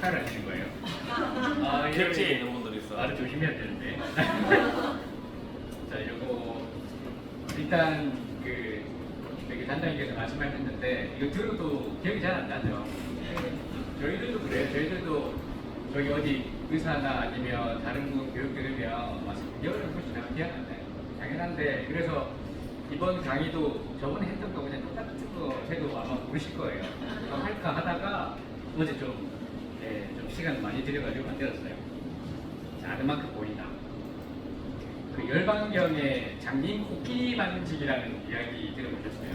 평가를 하시는 거예요. 객지에 있는 분들이 있어. 말을 조심해야 되는데. 자, 이거 일단 그 여기 단장님께서 말씀하셨는데 이거 들어도 기억이 잘 안 나죠. 저희들도 그래요. 저희들도 저기 어디 의사나 아니면 다른 분 교육 들으면 막 3개월은 훨씬 나면 기억 안 나요. 당연한데 그래서 이번 강의도 저번에 했던 거 그냥 똑같은 거 해도 아마 모르실 거예요. 할까 하다가 어제 좀 시간 많이 들여가지고 만들었어요. 자, 그만큼 보인다. 그 열방경의 장님 코끼리 만지기라는 이야기 들어보셨어요?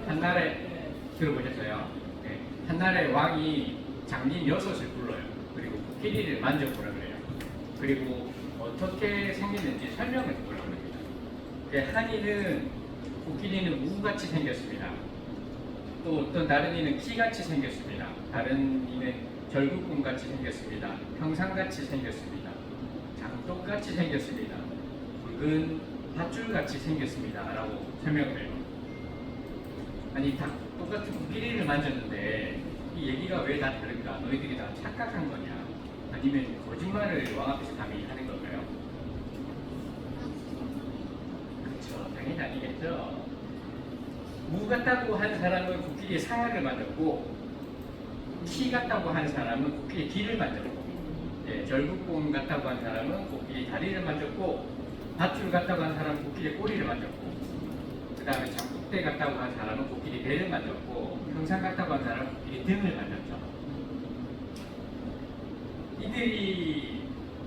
한나라에 들어보셨어요? 네. 한나라의 왕이 장님 6을 불러요. 그리고 코끼리를 만져보라 그래요. 그리고 어떻게 생겼는지 설명을 보라고 합니다. 한이는 코끼리는 무같이 생겼습니다. 또 어떤 다른 이는 키같이 생겼습니다. 다른 이는 절구꿈같이 생겼습니다. 평상같이 생겼습니다. 장독같이 생겼습니다. 붉은 밧줄같이 생겼습니다. 라고 설명을 해요. 아니 다 똑같은 코끼리를 만졌는데 이 얘기가 왜 다 다른가? 너희들이 다 착각한 거냐? 아니면 거짓말을 왕 앞에서 감히 하는 걸까요? 그렇죠. 당연히 아니겠죠. 무 같다고 하는 사람은 코끼리의 상하를 만졌고 키 같다고 하는 사람은 코끼리의 뒤를 만졌고 절구꿈 같다고 하는 사람은 코끼리 다리를 만졌고 밧줄 같다고 하는 사람은 코끼리의 꼬리를 만졌고 그 다음에 장독대 같다고 하는 사람은 코끼리 배를 만졌고 평상 같다고 하는 사람은 코끼리 등을 만졌죠.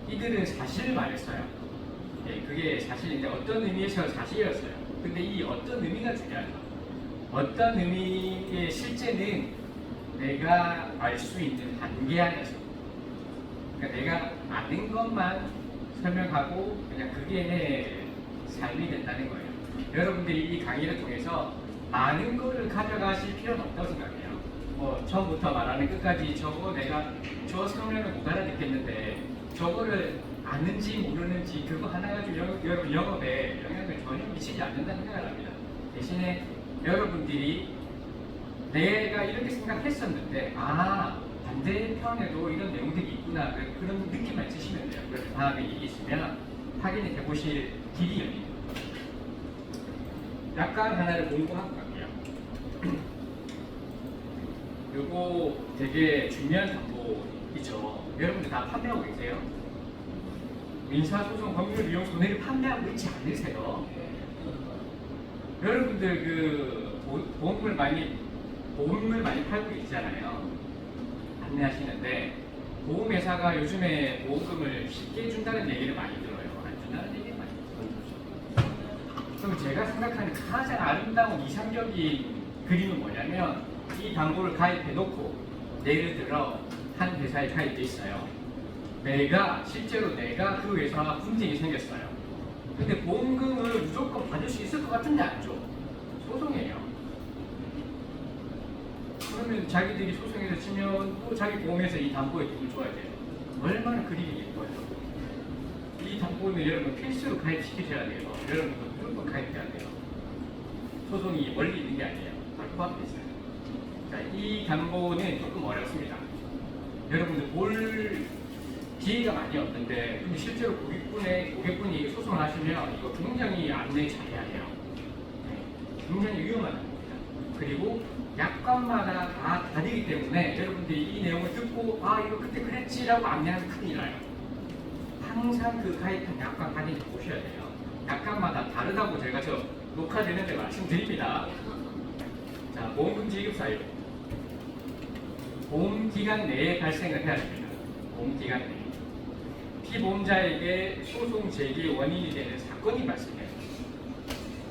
이들은 사실을 말했어요. 그게 사실인데 어떤 의미에서 사실이었어요. 근데 이 어떤 의미가 중요하죠. 어떤 의미의 실제는 내가 알 수 있는 한계 안에서 그러니까 내가 아는 것만 설명하고 그냥 그게 내 삶이 된다는 거예요. 여러분들이 이 강의를 통해서 많은 거를 가져가실 필요는 없다고 생각해요. 처음부터 말하는 끝까지 내가 저 설명을 못 알아듣겠는데 저거를 아는지 모르는지 그거 하나 가지고 여러분 영업에 영향을 전혀 미치지 않는다는 생각을 합니다. 대신에 여러분들이 내가 이렇게 생각했었는데 반대편에도 이런 내용들이 있구나 그런 느낌만 있으시면 돼요. 그래서 다음에 일이 있으면 확인해 보실 길이 열리는 거예요. 약간 하나를 공부하고 갈게요. 요거 되게 중요한 정보이죠. 여러분들 다 판매하고 계세요? 민사소송 법률 이용 손해를 판매하고 있지 않으세요? 여러분들 그 보험을 많이 팔고 있잖아요. 판매하시는데 보험회사가 요즘에 보험금을 쉽게 준다는 얘기를 많이 들어요. 안 준다는 얘기를 많이 들어요. 그럼 제가 생각하는 가장 아름다운 이상적인 그림은 뭐냐면 이 담보를 가입해 놓고 예를 들어 한 회사에 가입돼 있어요. 실제로 내가 그 회사와 분쟁이 생겼어요. 근데 보험금을 무조건 받을 수 있을 것 같은데 안 줘. 소송해요. 그러면 자기들이 소송에서 치면 또 자기 보험에서 이 담보에 돈을 줘야 돼요. 얼마나 그림이 예뻐요. 이 담보는 여러분 필수로 가입시키셔야 돼요. 여러분도 무조건 가입해야 돼요. 소송이 멀리 있는 게 아니에요. 바로 코앞에 있어요. 자, 이 담보는 조금 어렵습니다. 여러분들 볼 기회가 많이 없는데 근데 실제로 고객분이 소송을 하시면 이거 굉장히 안내 잘해야 해요. 굉장히 위험한 겁니다. 그리고 약관마다 다 다르기 때문에 여러분들이 이 내용을 듣고 이거 그때 그랬지라고 안내하면 큰일 나요. 항상 그 가입한 약관 확인해 보셔야 돼요. 약관마다 다르다고 제가 녹화되는데 말씀드립니다. 자, 보험금 지급 사유. 보험기간 내에 발생을 해야 됩니다. 보험기간 내에. 피보험자에게 소송 제기 원인이 되는 사건이 발생해요.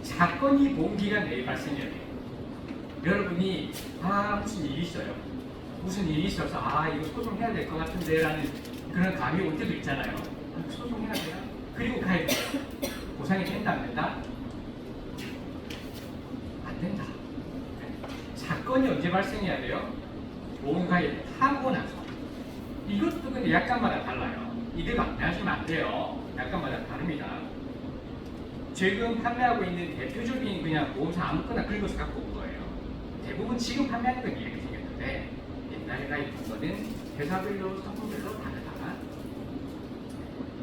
사건이 보험기간 내에 발생해야 돼요. 여러분이 무슨 일이 있어요. 무슨 일이 있어서 이거 소송해야 될 것 같은데 라는 그런 감이 올 때도 있잖아요. 소송해야 돼요? 그리고 가입해요. 보상이 된다 안 된다? 안 된다. 사건이 언제 발생해야 돼요? 보험 가입하고 나서. 이것도 근데 약관마다 달라요. 이대로 안내하시면 안 돼요. 약관마다 다릅니다. 지금 판매하고 있는 대표적인 그냥 보험사 아무거나 긁어서 갖고 온 거예요. 대부분 지금 판매하는 건 이렇게 생겼는데 옛날에 가입한 거는 회사별로 상품별로 다르다.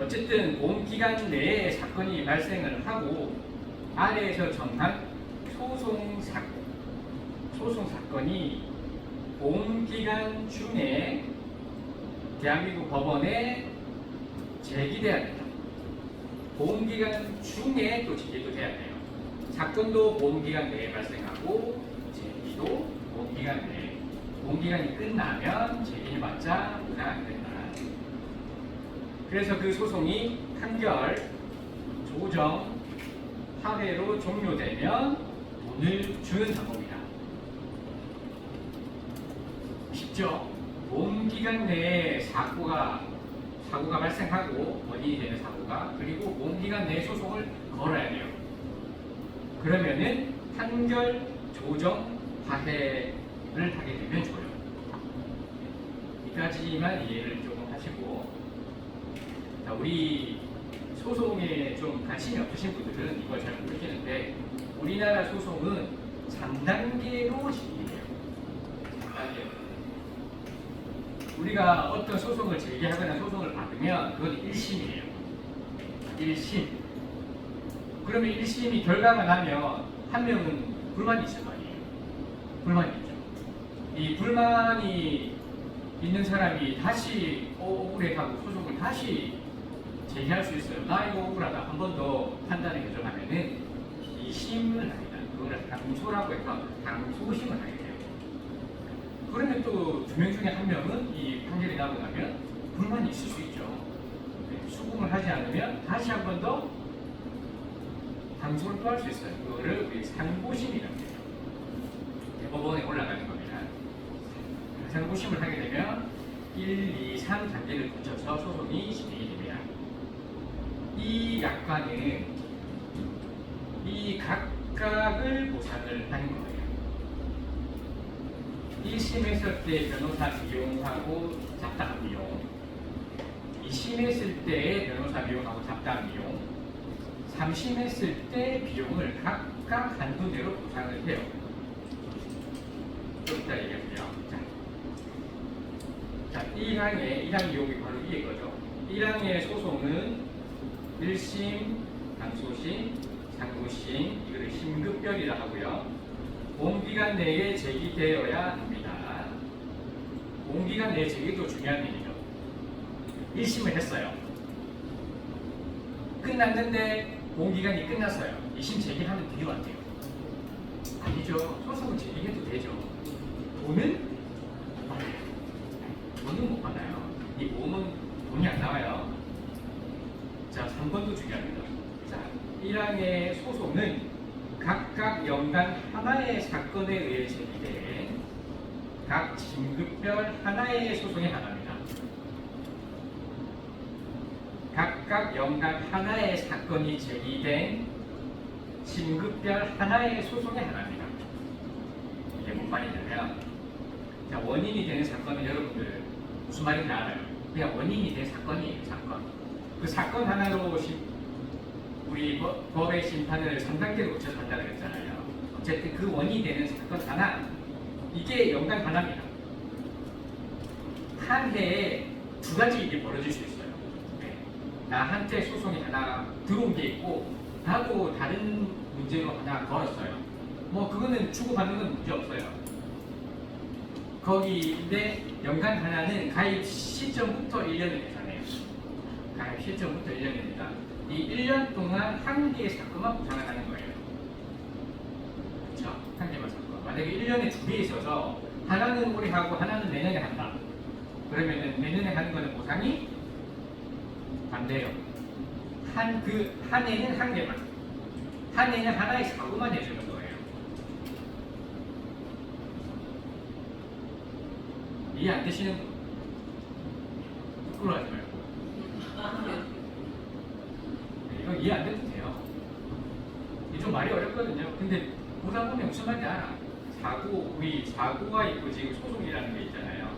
어쨌든 보험기간 내에 사건이 발생을 하고 아래에서 정한 소송 사건이 보험기간 중에 대한민국 법원에 제기돼야 된다. 보험기간 중에 또 제기도 돼야 돼요. 사건도 보험기간 내에 발생하고 제기도 보험기간 내에. 보험기간이 끝나면 제기해봤자 무효가 안 된다. 그래서 그 소송이 판결, 조정, 하회로 종료되면 돈을 주는 방법이다. 쉽죠? 보험기간 내에 사고가 발생하고 원인이 되는 사고가, 그리고 보험기간 내에 소송을 걸어야 돼요. 그러면은 판결, 조정, 화해를 하게 되면 좋아요. 이까지만 이해를 조금 하시고, 자, 우리 소송에 좀 관심이 없으신 분들은 이걸 잘 모르겠는데, 우리나라 소송은 3단계로 진행해요. 3단계. 우리가 어떤 소송을 제기하거나 소송을 받으면 그건 1심이에요. 1심. 그러면 1심이 결과가 나면 한 명은 불만이 있을 거 아니에요. 불만이 있죠. 이 불만이 있는 사람이 다시 억울해하고 소송을 다시 제기할 수 있어요. 나 이거 억울하다. 한 번 더 판단을 결정하면은 2심을 합니다. 그걸 강소라고 해서 강소심을 하게 돼요. 그러면 또 두 명 중에 한 명은 이 판결이 나고 나면 불만이 있을 수 있죠. 수긍을 하지 않으면 다시 한 번 더 강소를 또 할 수 있어요. 그거를 우리 상고심이라고 해요. 대법원에 올라가는 겁니다. 상고심을 하게 되면 1, 2, 3 단계를 거쳐서 소송이 진행이 됩니다. 이 약관은 이 각각을 보상을 하는 거예요. 1심 했을 때 변호사 비용하고 잡담 비용, 2심 했을 때의 변호사 비용하고 잡담 비용, 3심 했을 때 비용을 각각 한두 대로 보상을 해요. 좀 이따 얘기할게요. 자, 1항의 비용이 바로 이게 거죠. 1항의 소송은 1심, 강소심, 상고심, 이거를 심급별이라 하고요. 보험기간 내에 제기되어야 합니다. 보험기간 내에 제기도 중요한 일이죠. 1심을 했어요. 끝났는데 보험기간이 끝났어요. 2심 제기하면 돼요, 안 돼요? 아니죠. 소송은 제기해도 되죠. 돈은 못 받아요. 돈은 못 받아요. 이 보험은 돈이 안 나와요. 자, 3번도 중요합니다. 자, 1항의 소송은 각각 연간 하나의 사건에 의해 제기된 각 진급별 하나의 소송에 관합니다. 각각 연간 하나의 사건이 제기된 진급별 하나의 소송에 관합니다. 이게 뭔 말이냐면, 자, 원인이 되는 사건은 여러분들 무슨 말인지 알아요? 그냥 원인이 된 사건이에요, 사건. 그 사건 하나로 우리 법의 심판을 3단계로 거쳐서 한다고 했잖아요. 어쨌든 그 원인이 되는 사건 하나, 이게 연간 하나입니다. 한 해에 두 가지 일이 벌어질 수 있어요. 네. 나한테 소송이 하나 들어온 게 있고, 나도 다른 문제로 하나 걸었어요. 뭐 그거는 주고받는 건 문제 없어요. 거기인데 연간 하나는 가입 시점부터 1년을 계산해요. 가입 시점부터 1년입니다. 이 1년 동안 한 개의 사건만 보상을 하는 거예요. 그렇죠? 한 개만 사건. 만약에 1년에 두 개 있어서 하나는 올해 하고 하나는 내년에 한다. 그러면은 내년에 하는 거는 보상이 안 돼요. 한 해는 한 개만. 한 해는 하나의 사고만 해주는 거예요. 이해 안 되시는 분? 부끄러워하지 말고. 이건 이해 안 돼도 돼요. 이게 좀 말이 어렵거든요. 근데 보다 보면 무슨 말인지 알아. 우리 사고가 있고 지금 소송이라는 게 있잖아요.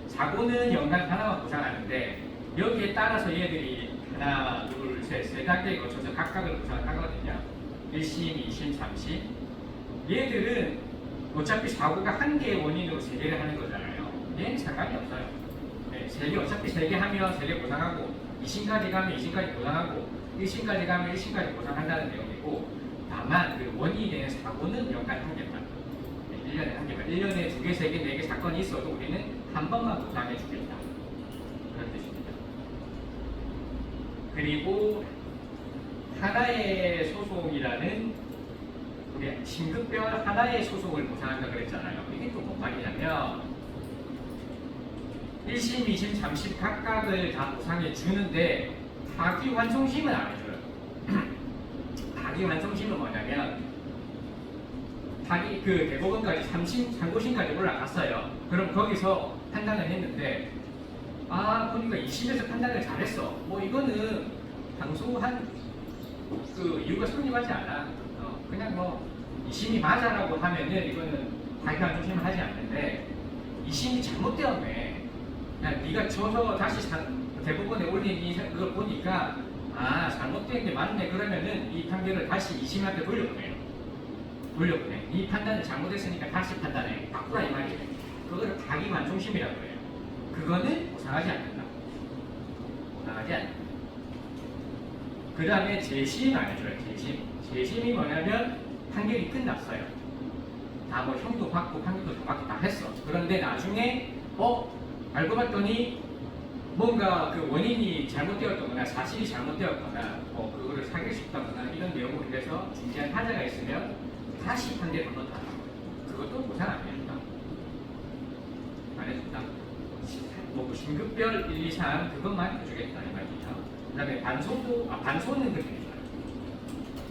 사고는 연간 하나만 보상하는데 여기에 따라서 얘들이 하나, 둘, 셋, 세 단계에 거쳐서 각각을 보상을 하거든요. 1심, 2심, 3심. 얘들은 어차피 사고가 한 개의 원인으로 세 개를 하는 거잖아요. 얘는 상관이 없어요. 네, 3개 어차피 3개 하면 3개 보상하고 2심까지 가면 2심까지 보상하고 1심까지 가면 1심까지 보상한다는 내용이고 다만 그 원인이 되는 사고는 연간 1개만 1년에 1개만 1년에 2개, 3개, 4개 사건이 있어도 우리는 한 번만 보상해 주겠다 그런 뜻입니다. 그리고 하나의 소송이라는 우리 진급별 하나의 소송을 보상한다 그랬잖아요. 이게 또 뭔 말이냐면 1심, 2심, 3심 각각을 다 보상해 주는데 파기환송심은 안 해줘요. 파기환송심은 뭐냐면 그 대법원까지 3심, 상고심까지 올라갔어요. 그럼 거기서 판단을 했는데 보니까 2심에서 판단을 잘했어. 뭐 이거는 당소한 그 이유가 성립하지 않아. 그냥 뭐 2심이 맞아라고 하면은 이거는 파기환송심을 하지 않는데 2심이 잘못되었네. 그냥 네가 져서 다시 대법원에 올린 그걸 보니까 잘못된 게 맞네. 그러면은 이 판결을 다시 2심한테 돌려보내요. 이 판단을 잘못했으니까 다시 판단해. 바꾸라 이 말이에요. 그거를 파기환송심이라고 해요. 그거는 보상하지 않는다. 보상하지 않는다. 그 다음에 재심 안 해줘요. 재심이 뭐냐면 판결이 끝났어요. 다 뭐 형도 받고 판결도 다 받고 다 했어. 그런데 나중에 알고 봤더니 뭔가 그 원인이 잘못되었거나 사실이 잘못되었거나 그거를 사기를 싶다거나 이런 내용으로 해서 중재한 하자가 있으면 다시 판결 한번 더 하고 그것도 보상 안 해준다. 안 해준다. 뭐 진급별 1, 2, 3 그것만 해주겠다 이 말이죠. 그 다음에 반소는 그렇게 해줘요.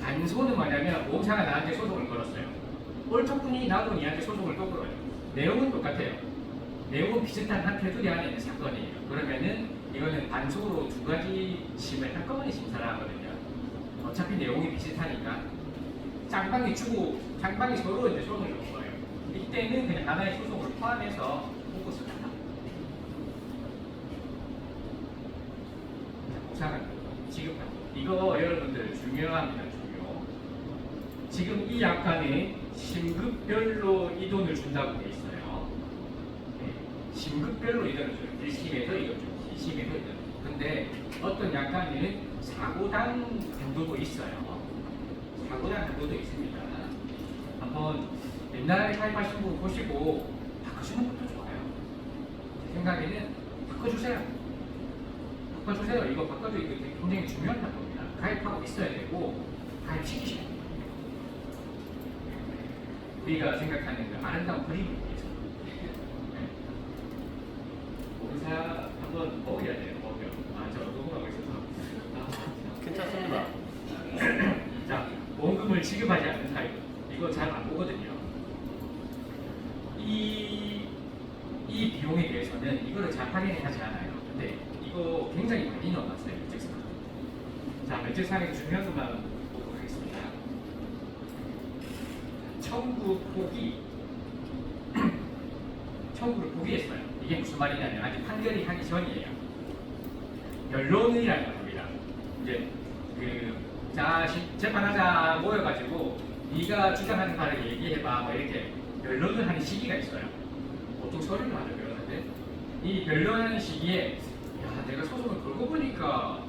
반소는 뭐냐면 보험사가 나한테 소송을 걸었어요. 옳더군이 나도 니한테 소송을 또 걸어요. 내용은 똑같아요. 내용은 비슷한 한 테두리 안에 있는 사건이에요. 그러면은 이거는 반소로 2가지 심을 한꺼번에 심사를 하거든요. 어차피 내용이 비슷하니까 쌍방이 서로 이제 소송을 건 거예요. 이때는 그냥 하나의 소송을 포함해서 묶어서 간다. 보상을 지급한다. 이거 여러분들 중요합니다. 지금 이 약관에 심급별로 이 돈을 준다고 돼 있어요. 심급별로 이 돈을 줘요. 1심에서 이거 줘. 2심에서 이거 줘. 근데 어떤 약관에는 사고당 한도도 있어요. 사고당 한도도 있습니다. 한번 옛날에 가입하신 분 보시고 바꾸시는 것도 좋아요. 제 생각에는 바꿔주세요. 이거 바꿔줘. 이거 굉장히 중요한 단어입니다. 가입하고 있어야 되고 가입시키셔야 돼요. 우리가 생각하는 그 아름다운 그림을 위해서 봉사 한번 먹어야 돼요. 저 녹음하고 있어서 괜찮습니다. 자, 보험금을 지급하지 않는 타입 이거 잘 안 보거든요. 이 비용에 대해서는 이거를 잘 확인을 하지 않아요. 근데 이거 굉장히 많이 넣어놨어요. 면책상. 자, 면책상에서 중요한 것만 보도록 하겠습니다. 청구를 포기했어요. 이게 무슨 말이냐면 아직 판결이 하기 전이에요. 변론이라는 겁니다. 이제 재판하자 모여가지고 네가 주장하는 바를 얘기해봐 뭐 이렇게 변론을 하는 시기가 있어요. 보통 서류를 하죠. 변론인데 이 변론하는 시기에 내가 소송을 걸고 보니까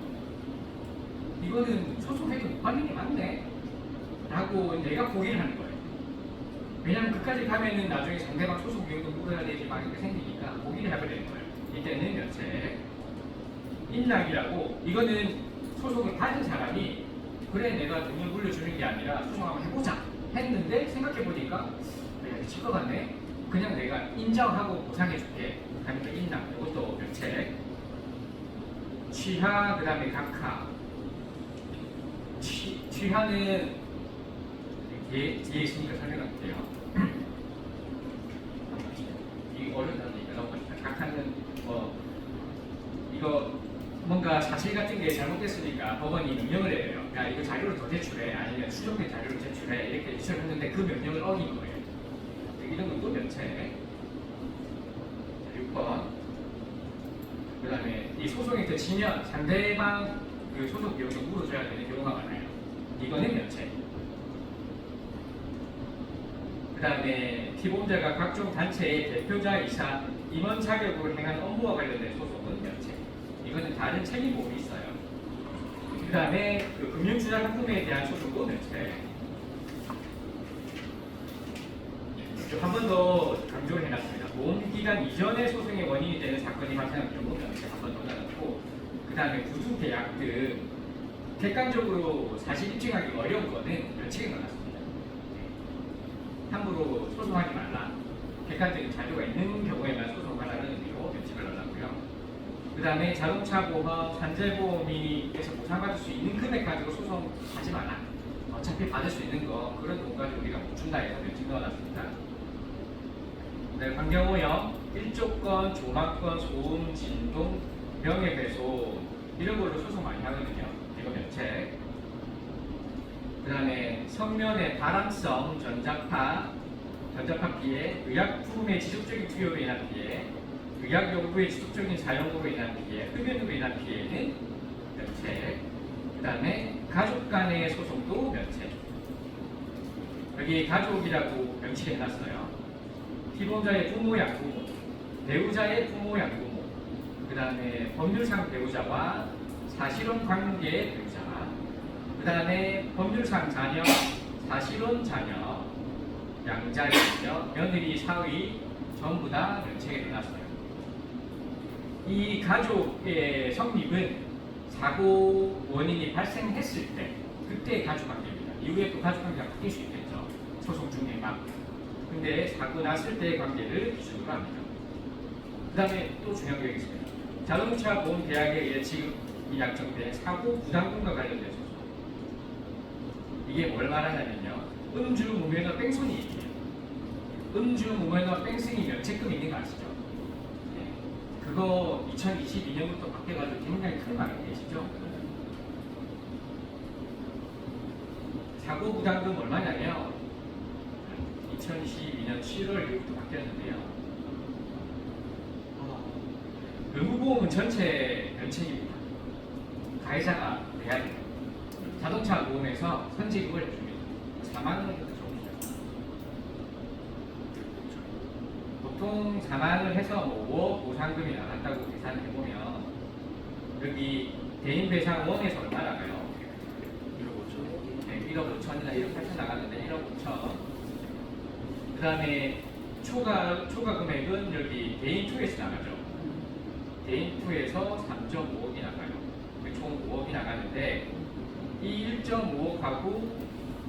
이거는 소송해도 못 받는 게 맞네 라고 내가 포기를 하는 거예요. 왜냐면 그까지 가면은 나중에 상대방 소송 비용도 물어야 되지 막 이렇게 생기니까 포기를 해버리는 거예요. 이때는 면책 인락이라고 이거는 소송을 받은 사람이 그래 내가 돈을 물려주는 게 아니라 소송 한번 해보자 했는데 생각해보니까 내가 미칠 것 같네. 그냥 내가 인정하고 보상해줄게 하니까 인락 이것도 면책. 취하 그 다음에 각하. 취하는 뒤에 있으니까 설명할게요. 이 어렵다니까 넘어갑니다. 각하는 이거 뭔가 사실 같은 게 잘못됐으니까 법원이 명령을 해요. 야 이거 자료를 더 제출해 아니면 수정된 자료를 제출해 이렇게 제출했는데 그 명령을 어긴 거예요. 이런 것도 면책. 6번. 그 다음에 이 소송에 그치면 상대방 그 소송 비용을 물어줘야 되는 경우가 많아요. 이거는 면책. 그 다음에 피보험자가 각종 단체의 대표자이사 임원 자격으로 행한 업무와 관련된 소송은 면책. 이거는 다른 책임보험이 있어요. 그 다음에 그 금융투자 상품에 대한 소송도 면책. 한 번 더 강조를 해놨습니다. 보험기간 이전의 소송의 원인이 되는 사건이 발생한 경우 면책 한 번 더 나눴고, 그 다음에 구두 계약 등 객관적으로 사실 입증하기 어려운 거는 면책에 넣어놨습니다. 함부로 소송하지 말라. 객관적인 자료가 있는 경우에만 소송하라는 의미로 면책을 넣어놨고요. 그 다음에 자동차 보험, 산재보험에서 보상받을 수 있는 금액 가지고 소송하지 마라. 어차피 받을 수 있는 거 그런 돈까지 우리가 못 준다 해서 면책 넣어놨습니다. 네, 환경오염, 일조권, 조망권, 소음, 진동, 명예훼손 이런 걸로 소송 많이 하거든요. 이거 면책. 그 다음에 성면의 발암성 전자파 피해, 의약품의 지속적인 투여로 인한 피해, 의약용구의 지속적인 사용으로 인한 피해, 흡연으로 인한 피해는 면책. 그 다음에 가족 간의 소송도 면책. 여기 가족이라고 명시해 놨어요. 피보험자의 부모, 양부모, 배우자의 부모, 양부모, 그 다음에 법률상 배우자와 사실혼 관계의 배우자, 그 다음에 법률상 자녀, 사실혼 자녀, 양자 자녀, 며느리, 사위 전부 다 면책에 넣어놨어요. 이 가족의 성립은 사고 원인이 발생했을 때 그때 가족관계입니다. 이후에 또 가족관계가 바뀔 수 있겠죠. 소송 중에만. 근데 사고 났을 때의 관계를 기준으로 합니다. 그 다음에 또 중요한 게 있습니다. 자동차 보험 계약에 의해 지급이 약정된 사고 부담금과 관련된 소송. 이게 뭘 말하냐면요. 음주 무면허 뺑소니 얘기예요. 음주 무면허 뺑소니 면책금 있는 거 아시죠? 네. 그거 2022년부터 바뀌어가지고 굉장히 큰 말이 계시죠? 사고 부담금 얼마냐면 2012년 7월 이후부터 바뀌었는데요. 의무보험은 전체 면책입니다. 가해자가 내야 돼요. 자동차 보험에서 선지급을 해줍니다. 4만 원부터 줍니다. 보통 4만 원을 해서 5억 보상금이 나갔다고 계산을 해보면 여기 대인배상원에서 얼마 나가요? 1억 5천? 네, 1억 5천이나 1억 8천 나갔는데 1억 5천. 그 다음에 초과 금액은 여기 대인2에서 나가죠. 대인2에서 3.5억이 나가요. 총 5억이 나가는데 이 1.5억하고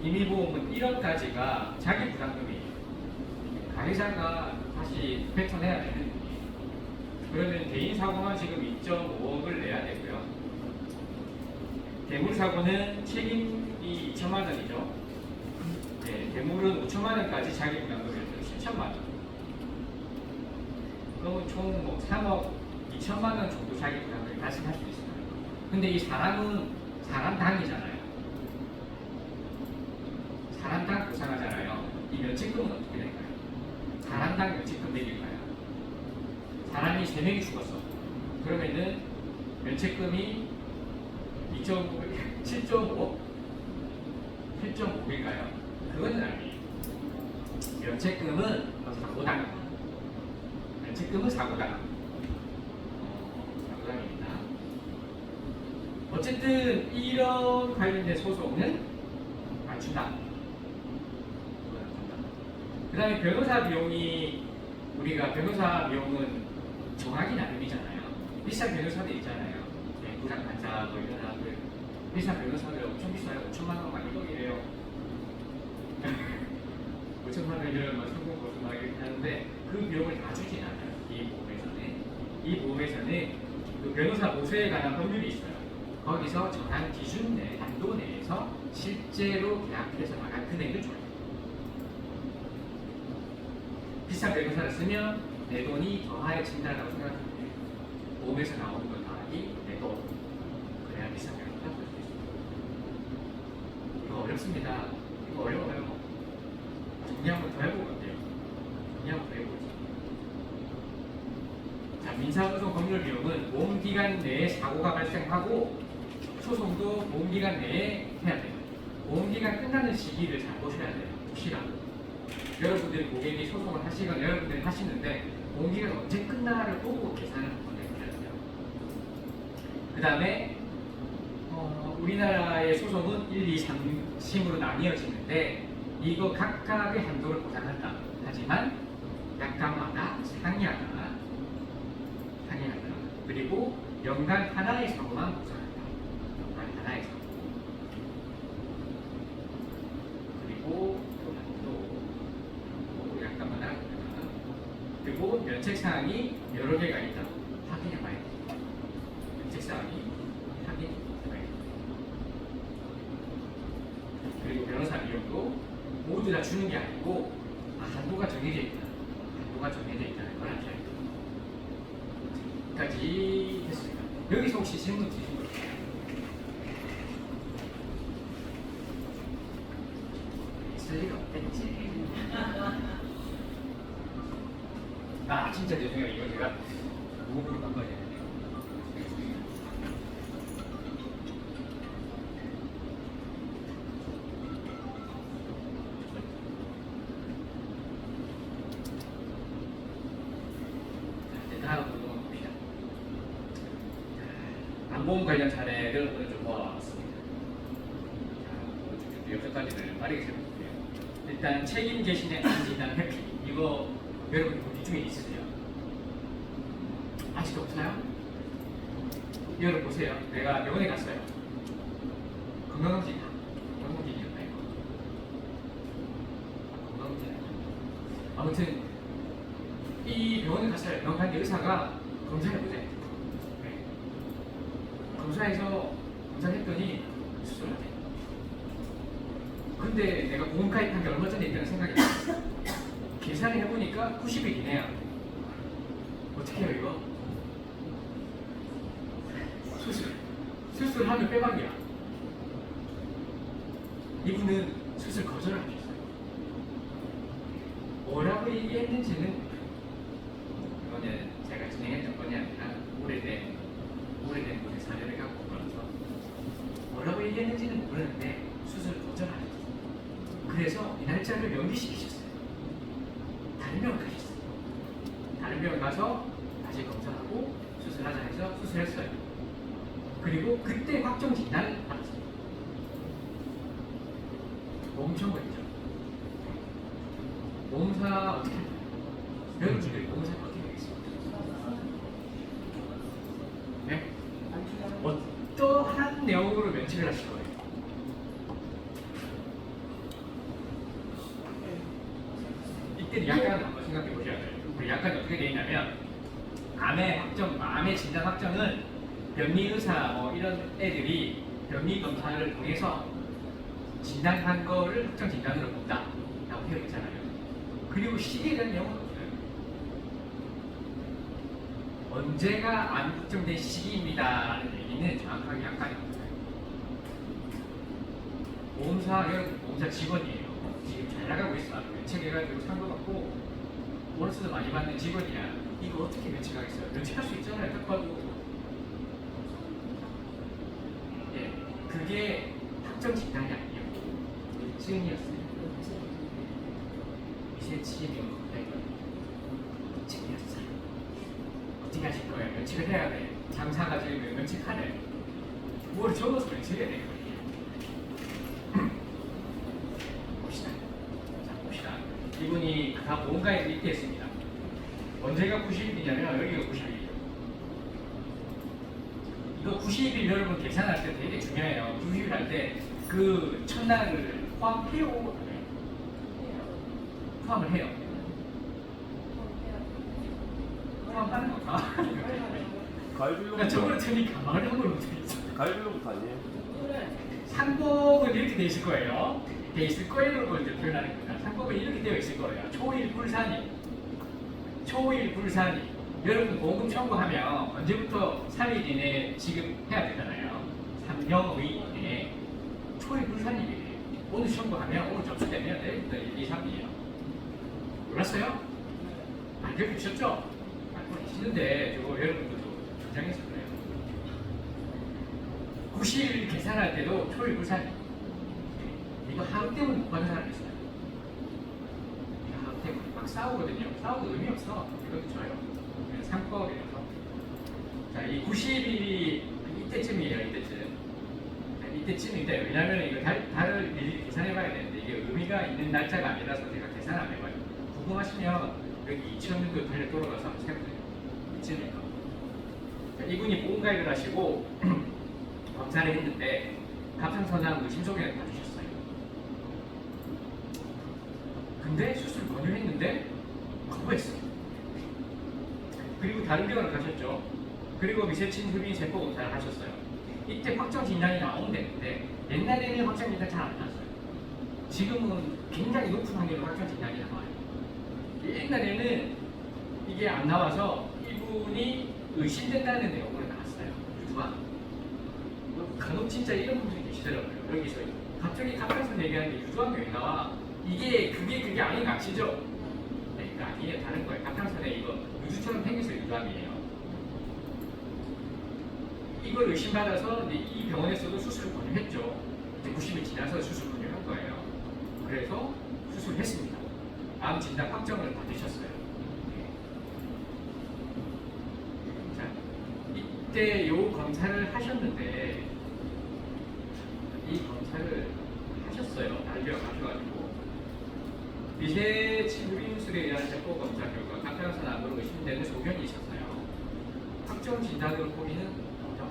임의보험은 1억까지가 자기 부담금이에요. 가해자가 다시 뱉어내야 되는 돈이에요. 그러면 대인사고만 지금 2.5억을 내야 되고요. 대물사고는 책임이 2천만 원이죠. 네, 대물은 5천만 원까지 자기 부담금이었죠. 10천만 원. 그러면 총 뭐 3억 2천만 원 정도 자기 부담금이 발생할 수 있어요. 근데 이 사람은 사람당이잖아요. 사람당 보상하잖아요. 이 면책금은 어떻게 될까요? 사람당 면책금 내길까요? 사람이 3명이 죽었어. 그러면은 면책금이 7.5? 7.5일까요? 그건 아니에요. 면책금은 사고당. 면책금은 사고당. 사고당입니다. 어쨌든 이런 관련된 소송은 안 준다. 그 다음에 변호사 비용이 우리가 변호사 비용은 정하기 나름이잖아요. 비싼 변호사들 있잖아요. 네, 부장판사 뭐 이런 사람들 비싼 변호사들 엄청 비싸요. 5천만 원 막 1억이래요. 5천만 원이면 뭐 성공 보수 막 이렇게 하는데 그 비용을 다 주진 않아요. 이 보험에서는 그 변호사 보수에 관한 법률이 있어요. 거기서 정한 기준 내, 한도 내에서 실제로 계약해서 나간 금액을 줘요. 비싼 변호사를 쓰면 내 돈이 더하여진다고 생각하면 돼요. 보험에서 나오는 건 더하기 내 돈. 그래야 비싼 변호사를 쓸 수 있습니다. 이거 어렵습니다. 이거 어려워요. 정리 한번 더 해보고 어때요? 정리 한번 더 해보죠. 자, 민사소송 법률 비용은 보험기간 내에 사고가 발생하고 소송도 보험기간 내에 해야 돼요. 보험기간 끝나는 시기를 잘 보셔야 돼요. 혹시라도. 여러분들이 고객이 소송을 하시거나 여러분들이 하시는데 공기가 언제 끝나를 보고 계산을 보내드려요. 그 다음에 우리나라의 소송은 1, 2, 3심으로 나뉘어지는데 이거 각각의 한도를 보장한다. 하지만 약간마다 상이하다. 그리고 연간 하나의 사고만 보장한다. 연간 하나의 사고. 그리고 또 약간마다 그리고 면책사항이 여러 개가 있다. 확인해봐야 돼. 면책사항이 확인해봐야 돼. 그리고 변호사 비용도 모두 다 주는 게 아니고 한도가 정해져 있다. 한도가 정해져 있다는 걸 아셔야 돼요. 까지 했습니다. 여기서 혹시 질문 드리신 거 있나요? 있을 리가 없겠지. 진짜 죄송해요. 이거 제가 무음으로 바꿔야 되는데. 다음 부분 봅시다. 안보험 관련 사례를 오늘 좀 모아왔습니다. 여기까지를 빠르게 살펴볼게요. 일단 책임 개신의 안진단 회피 이거 여러분 우리 중에 있으세요? 아직도 없어요? 여러분 보세요. 내가 병원에 갔어요. 건강검진이었나요? 건강검진 아무튼 이 병원에 갔어요. 병원 갔는데 의사가 검사해보자. 네. 검사했더니 수술하대. 근데 내가 보험 가입한 게 얼마 전에 있다는 생각이 들었어. 계산을 해보니까 90일이네요. 어떻게 해요 이거? 수술하면 빼박이야. 이분은 수술 거절을 하셨어요. 뭐라고 얘기했는지는 이거는 제가 진행했던 건이 아니라 오래된 분의 사례를 갖고 걸어서 뭐라고 얘기했는지는 모르는데 수술 거절하셨어요. 그래서 이 날짜를 연기시키셨어요. 다른 병원 가셨어요. 다른 병원 가서 다시 검사하고 수술하자 해서 수술했어요. 그리고 그때 확정 진단을 받았어요. 엄청 걸리죠. 보험사 어떻게 할까요? 여러분들이 보험사 어떻게 하겠습니까? 네? 어떠한 내용으로 면책을 하실 거예요? 이때는 약간 한번 생각해 보셔야 돼요. 우리 약간이 어떻게 되어 있냐면 암의 진단 확정은 변리의사 이런 애들이 변리 검사를 통해서 진단한 거를 확정 진단으로 본다 라고 되어 있잖아요. 그리고 시기에 대한 내용은 없어요. 언제가 암 확정된 시기입니다 라는 얘기는 정확하게 약간이 없어요. 보험사 직원이에요. 지금 잘 나가고 있어. 면책해가지고 상도 받고 보너스도 많이 받는 직원이야. 이거 어떻게 면책하겠어요? 면책할 수 있잖아요. 딱 봐도. 예, 그게 확정 진단이 아니었고 일증이었어요. 미세치료 일증이었어요. 어떻게 하실 거예요? 면책을 해야 돼. 장사가 지금 면책하네. 뭘 적어서 면책해야 돼. 봅시다. 이분이 다 뭔가에 입대했습니다. 언제가 90일이냐면 여기가 90일이죠. 이거 90일 여러분 계산할 때 되게 중요해요. 90일 할 때 그 첫날을 포함해요? 포함을 해요. 포함하는 건가? 그러니까 저걸 테니까 말을 한번 못하겠어. 가입일로부터 아니에요? 상법은 이렇게 돼 있을 거예요. 돼 있을 거예요로 이제 표현하는 겁니다. 상법은 이렇게 되어 있을 거예요. 초일 불산이. 여러분 보험 청구하면 언제부터 3일 이내에 지급해야 되잖아요. 3년의 이내에 초일 불산일이에요. 오늘 청구하면 오늘 접수되면 내일부터 1, 2, 3일이에요. 몰랐어요? 알고 계셨죠? 알고 계시는데 저거 여러분들도 긴장해서 그래요. 90일 계산할 때도 초일 불산이. 이거 하루 때문에 못 받는 사람이 있어요. 막 싸우거든요. 싸워도 의미 없어. 이것도 줘요. 그냥 상법이라서. 자, 이 90일이 이때쯤이에요. 이때쯤인데 왜냐면 이거 달을 미리 계산해봐야 되는데 이게 의미가 있는 날짜가 아니라서 제가 계산 안 해봐요. 궁금하시면 여기 2000년도 달에 돌아가서 한번 세보세요. 이쯤이에요. 자, 이분이 보험가입을 하시고 검사를 했는데 갑상선암 의심소견을 받으셨어요. 근데 수술 권유했는데 거부했어요. 그리고 다른 병원을 가셨죠. 그리고 미세친 흡인 세포 검사를 하셨어요. 이때 확정 진단이 나오면 되는데 옛날에는 확정 진단 잘 안 나왔어요. 지금은 굉장히 높은 확률로 확정 진단이 나와요. 옛날에는 이게 안 나와서 이분이 의심된다는 내용으로 나왔어요. 유두암. 간혹 진짜 이런 분들이 계시더라고요. 여기서 갑자기 갑상선 얘기하는데 유두암이 왜 나와? 그게 아닌 거 아시죠? 네, 이거 아니에요. 다른 거예요. 갑상선에 이거 유두처럼 생겨서 유두암이에요. 이걸 의심받아서 이 병원에서도 수술을 권유했죠. 이제 90일 지나서 수술 권유한 거예요. 그래서 수술했습니다. 암 진단 확정을 받으셨어요. 자, 이때 요 검사를 하셨는데 이 검사를 하셨어요. 날벼락 하셔가지고 미세 침입술에 의한 세포 검사 결과 갑상선암으로 의심되는 소견이 있었어요. 확정 진단으로 보기는 어렵죠.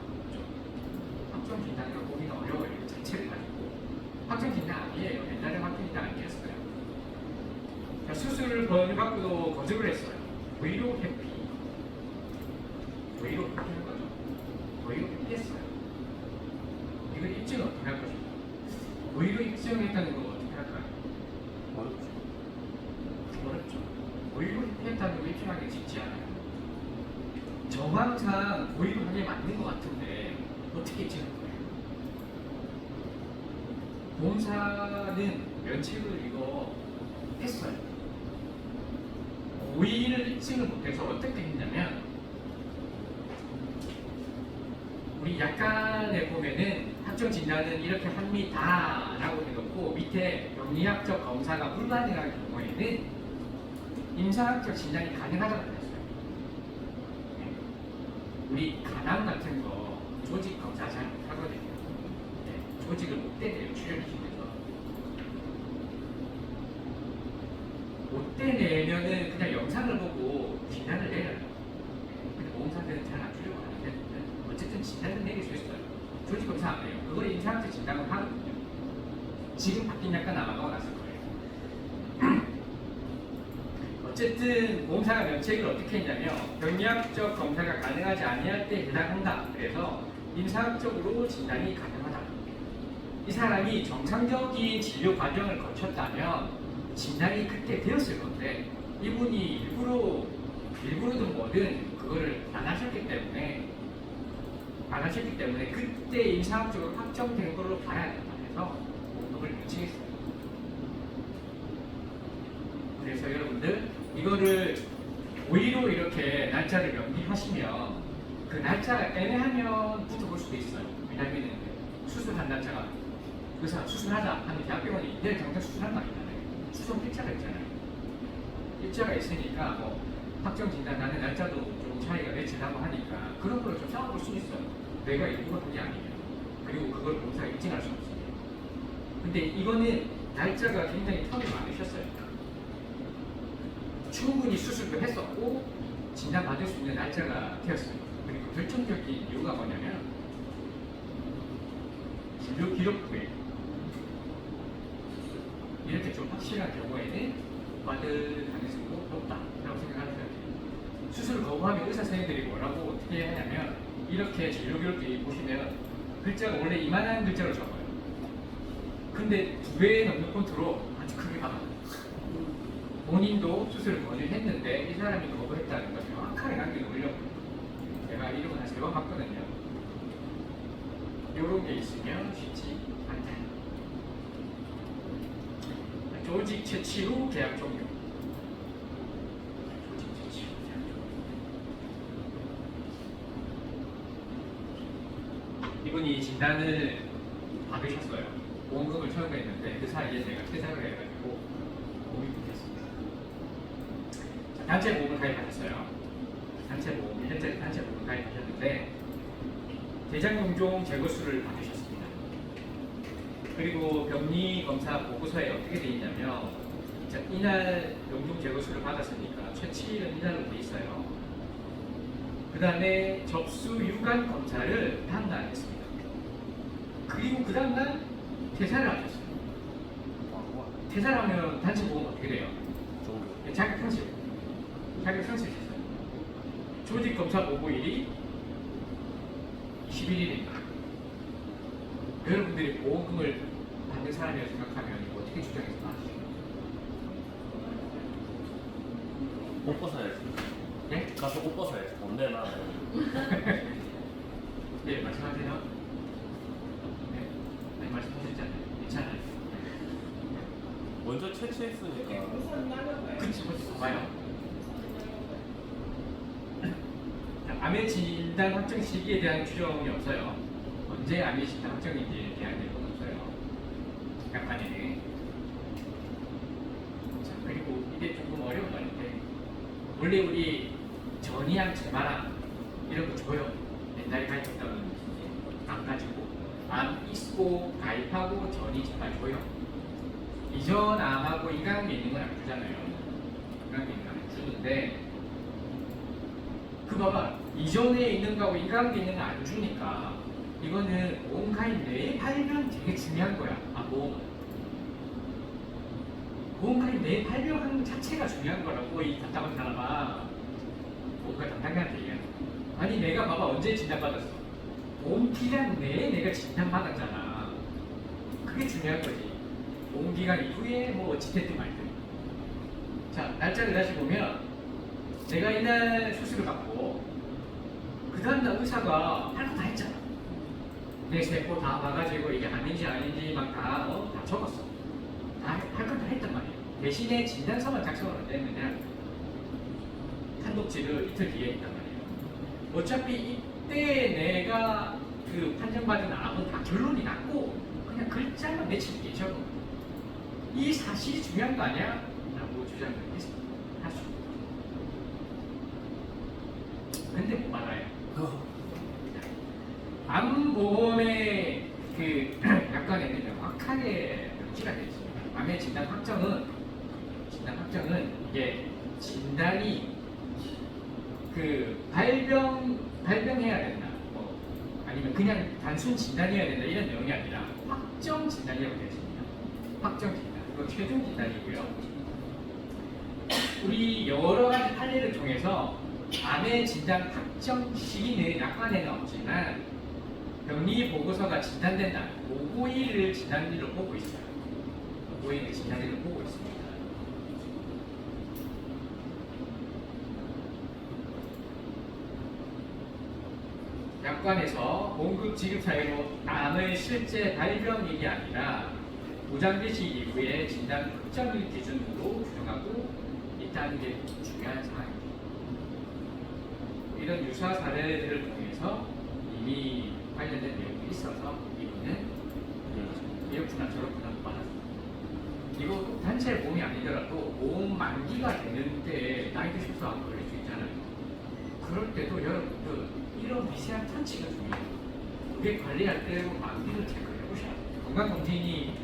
확정 진단으로 보기는 어려워요. 이 자체를 가지고 확정 진단 아니에요. 옛날에 확정 진단 아니었어요. 자, 수술을 권유받고도 거절을 했어요. 의료 회피. 의료 회피한 거죠. 의료 회피했어요. 이걸 입증을 어떻게 할 것인가? 의료 입증했다는 건 어떻게 할까요? 어렵죠. 의료 회피했다는 걸 입증하기 쉽지 않아요. 정황상 고의로 하게 맞는 것 같은데 어떻게 입증할 거예요? 보험사는 면책을 이거 했어요. 고의를 입증을 못해서 어떻게 했냐면 우리 약관에 보면은 확정 진단은 이렇게 합니다라고 해놓고 밑에 병리학적 검사가 불가능한 경우에는 임상학적 진단이 가능하다고 했어요. 우리 간암 같은 거 조직 검사 잘 못하거든요. 네, 조직을 못 떼내요. 출혈시켜서 못 떼내면은 그냥 영상을 보고 진단을 내려요. 근데 보험사들은 잘 안 주려고 하는데 어쨌든 진단을 내릴 수 있어요. 조직 검사 안 해요. 그걸 임상학적 진단을 하거든요. 지금 바뀐 약간 남아가고 났을 거예요. 어쨌든 보험사가 면책을 어떻게 했냐면 병리학적 검사가 가능하지 아니할 때 해당한다. 그래서 임상학적으로 진단이 가능하다. 이 사람이 정상적인 진료 과정을 거쳤다면 진단이 그때 되었을 건데 이분이 일부러든 뭐든 그거를 안 하셨기 때문에 그때 임상학적으로 확정된 걸로 봐야 된다 해서 목록을 면책했어요. 그래서 여러분들 이거를 오히려 이렇게 날짜를 명기하시면 그 날짜가 애매하면 붙어볼 수도 있어요. 왜냐하면 수술한 날짜가 의사 수술하자 하는 대학병원이 내일 당장 수술한 거 아니잖아요. 수술 일자가 있잖아요. 일자가 있으니까 뭐 확정 진단하는 날짜도 좀 차이가 며칠 나고 하니까 그런 걸 좀 잡아볼 수 있어요. 내가 일부러 한 게 아니에요. 그리고 그걸 검사가 입증할 수 없어요. 근데 이거는 날짜가 굉장히 텀이 많으셨어요. 충분히 수술도 했었고 진단받을 수 있는 날짜가 되었어요. 그리고 결정적인 이유가 뭐냐면 진료 기록부에 이렇게 좀 확실한 경우에는 받을 가능성이 높다라고 생각하는 사람들이 수술을 거부하면 의사 선생님들이 뭐라고 어떻게 하냐면 이렇게 진료 기록부에 보시면 글자가 원래 이만한 글자로 적어요. 근데 2배 넘는 폰트로 아주 크게 박아요. 본인도 수술을 권유했는데 이 사람이 거부했다는 걸 정확하게 남겨놓으려고 제가 이름을 한 3번 봤거든요. 이런 게 있으면 쉽지 않다. 조직 채취 후 계약 종료. 조직 채취 후 계약 종료. 이분이 진단을 받으셨어요. 보험금을 처음에 했는데 그 사이에 제가 퇴사를 해가지고 몸이 붙였습니다. 단체 보험을 가입하셨어요. 단체 보험, 1년짜리 단체 보험을 가입하셨는데 대장경종 제거수를 받으셨습니다. 그리고 병리 검사 보고서에 어떻게 되어 있냐면 자, 이날 용종 제거수를 받았으니까 채취일은 이날로 되어 있어요. 그 다음에 접수 유관 검사를 다음날 했습니다. 그리고 그 다음날 퇴사를 하셨어요. 퇴사를 하면 단체 보험 어떻게 돼요? 종교. 자격 상실. 자격 상실했어요. 조직 검사 보고일이 21일입니다. 여러분들이 보험금을 받는 사람이라고 생각하면 이거 어떻게 주장해서 나가시죠? 옷 벗어야지. 네? 가서 옷 벗어야지. 돈 내놔. 네, 말씀하세요. 네, 아니 말씀하셨잖아요. 괜찮아요. 먼저 채취했으니까. 그렇죠, 그렇죠. 봐요. 암의 진단 확정 시기에 대한 규정이 없어요. 언제 암의 진단 확정인지에 대한 내용은 없어요. 약간의. 자, 그리고 이게 조금 어려운 말인데 원래 우리 전이암, 재발암 이런 거 줘요. 옛날에 가입했다는 안 가지고 암 있고 가입하고 전이 재발 줘요. 이전 암하고 인간관계 있는 건 안 주잖아요. 인간관계 있는 건 안 주는데 그 봐봐 이전에 있는 거하고 인간관계 있는 거 안 주니까 이거는 보험 가입 내에 발병 되게 중요한 거야. 아 보험 가입 내에 발병하는 것 자체가 중요한 거라고 이 답답한 사람아. 뭔가 담당자한테 얘기하는 거야. 아니 내가 봐봐 언제 진단받았어? 보험 기간 내에 내가 진단받았잖아. 그게 중요한 거지. 보험 기간 이후에 뭐 어찌됐든 말든. 자 날짜를 다시 보면 내가 이날 수술을 받고 그 다음날 의사가 할 거 다 했잖아. 내 세포 다 봐가지고 이게 아닌지 아닌지 막 다 적었어. 다 할 건 다 했단 말이야. 대신에 진단서만 작성을 안 했느냐 탄독지를 이틀 뒤에 있단 말이에요. 어차피 이때 내가 그 판정받은 암은 다 결론이 났고 그냥 글자만 며칠 뒤에 적은 거야. 이 사실이 중요한 거 아니야? 라고 주장을 했습니다. 하죠. 근데 못 받아요. 암보험의 그 약관에는 명확하게 명시가 되어 있습니다. 암의 진단 확정은 이게 진단이 그 발병해야 된다. 뭐 아니면 그냥 단순 진단이어야 된다 이런 내용이 아니라 확정 진단이라고 되어 있습니다. 확정 진단. 이거 최종 진단이고요. 우리 여러 가지 판례를 통해서 암의 진단 확정 시기는 약관에는 없지만 병리 보고서가 진단된 날, 보고일을 진단일로 보고 있어요. 보고일을 진단일로 보고 있습니다. 약관에서 보험금 지급 사유로 암의 실제 발병일이 아니라 보장되시 이후에 진단 확정일 기준으로 규정하고 있다는 게 중요한 사항입니다. 이런 유사 사례들을 통해서 이미 관련된 내용이 있어서 이분은 이렇구나 저렇구나 받았습니다. 이거 꼭 단체 보험이 아니더라도 보험 만기가 되는 때 나이 드셔서 안 걸릴 수 있잖아요. 그럴 때도 여러분들 이런 미세한 터치가 중요해요. 그게 관리할 때 만기를 체크해 보셔야 돼요. 건강검진이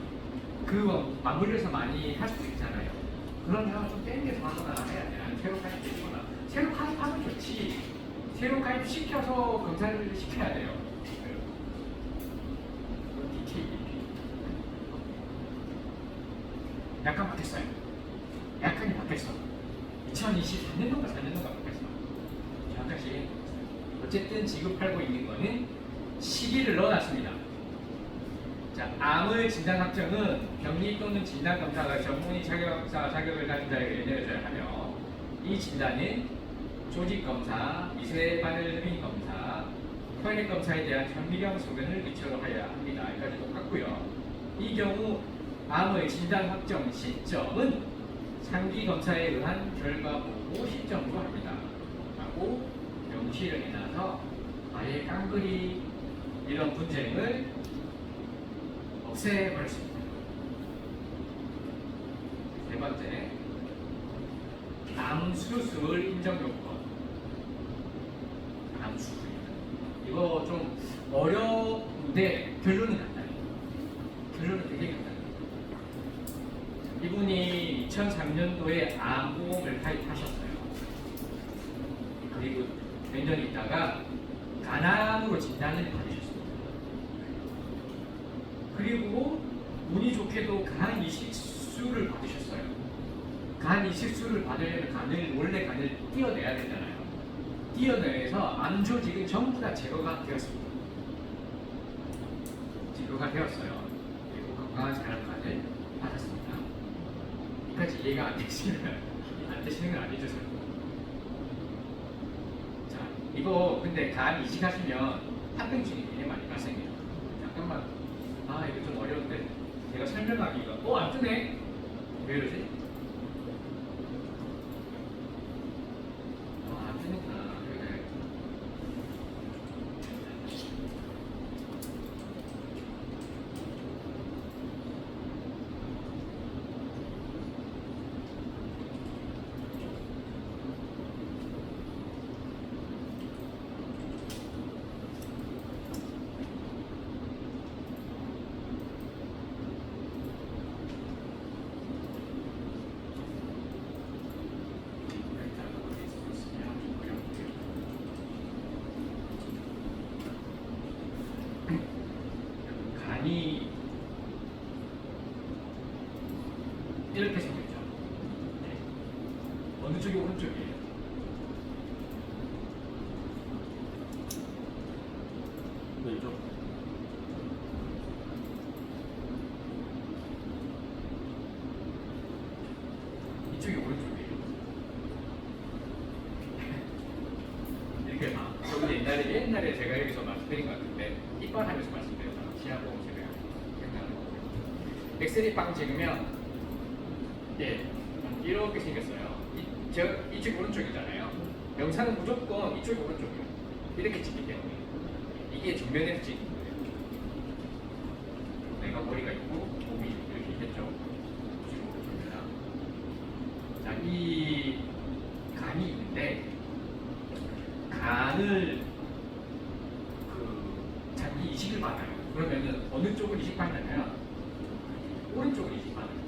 그 마무리해서 많이 할 수 있잖아요. 그러면 좀 땡겨서 하거나 해야 돼. 아니면 새로 가입되거나 새로 가입하면 좋지. 새로 가입시켜서 검사를 시켜야 돼요. 약간 바뀌었어요. 약간이 바뀌었어. 2024년도인가 4년도인가 바뀌었어. 약간씩. 어쨌든 지급하고 있는 거는 시기를 넣어놨습니다. 자, 암의 진단 확정은 병리 또는 진단 검사가 전문의 자격을 가진 자에게 내려져야 하며 이 진단은 조직 검사, 미세 바늘 흡인 검사, 혈액 검사에 대한 현미경 소견을 기초로 하여야 합니다. 여기까지 똑같고요. 이 경우 암의 진단 확정 시점은 상기 검사에 의한 결과 보고 시점으로 합니다. 라고 명시를 해놔서 아예 깡그리 이런 분쟁을 없애버렸습니다. 세 번째, 암 수술 인정 요건. 암 수술. 이거 좀 어려운데 결론은 간단해요. 결론은 되게 간단해요. 이분이 2003년도에 암보험을 가입하셨어요. 그리고 몇 년 있다가 간암으로 진단을 받으셨습니다. 그리고 운이 좋게도 간 이식술을 받으셨어요. 간 이식술을 받으려면 원래 간을 띄어내야 되잖아요. 띄어내서 암 조직은 전부 다 제거가 되었습니다. 제거가 되었어요. 그리고 건강한 사람 간을 받았습니다. 이까지 이해가 안 되시는 건 아니죠, 설마. 자, 이거 근데 간 이식하시면 합병증이 굉장히 많이 발생해요. 잠깐만, 이거 좀 어려운데 제가 설명하기가 안 뜨네. 왜 이러지? 안 뜨는구나. 그래. 간이 이렇게 생겼죠. 네. 어느 쪽이 오른쪽이에요? 왼쪽. 이쪽이 오른쪽이에요. 이렇게 옛날에 제가 여기서 말씀드린 것 같은데 이빨하면서 말씀드렸잖아요. 치아보험 제가 생각하는 거고요. 엑스레이 빵 찍으면 이렇게 생겼어요. 이쪽 오른쪽이잖아요. 영상은 무조건 이쪽이 오른쪽이에요. 이렇게 찍기 때문에 이게 정면에서 찍는 거예요. 내가 머리가 있고 몸이 이렇게 있겠죠. 이쪽이 오른쪽입니다. 자, 이 간이 있는데 간을 자기 이식을 받아요. 그러면은 어느 쪽을 이식받냐면 오른쪽을 이식받아요.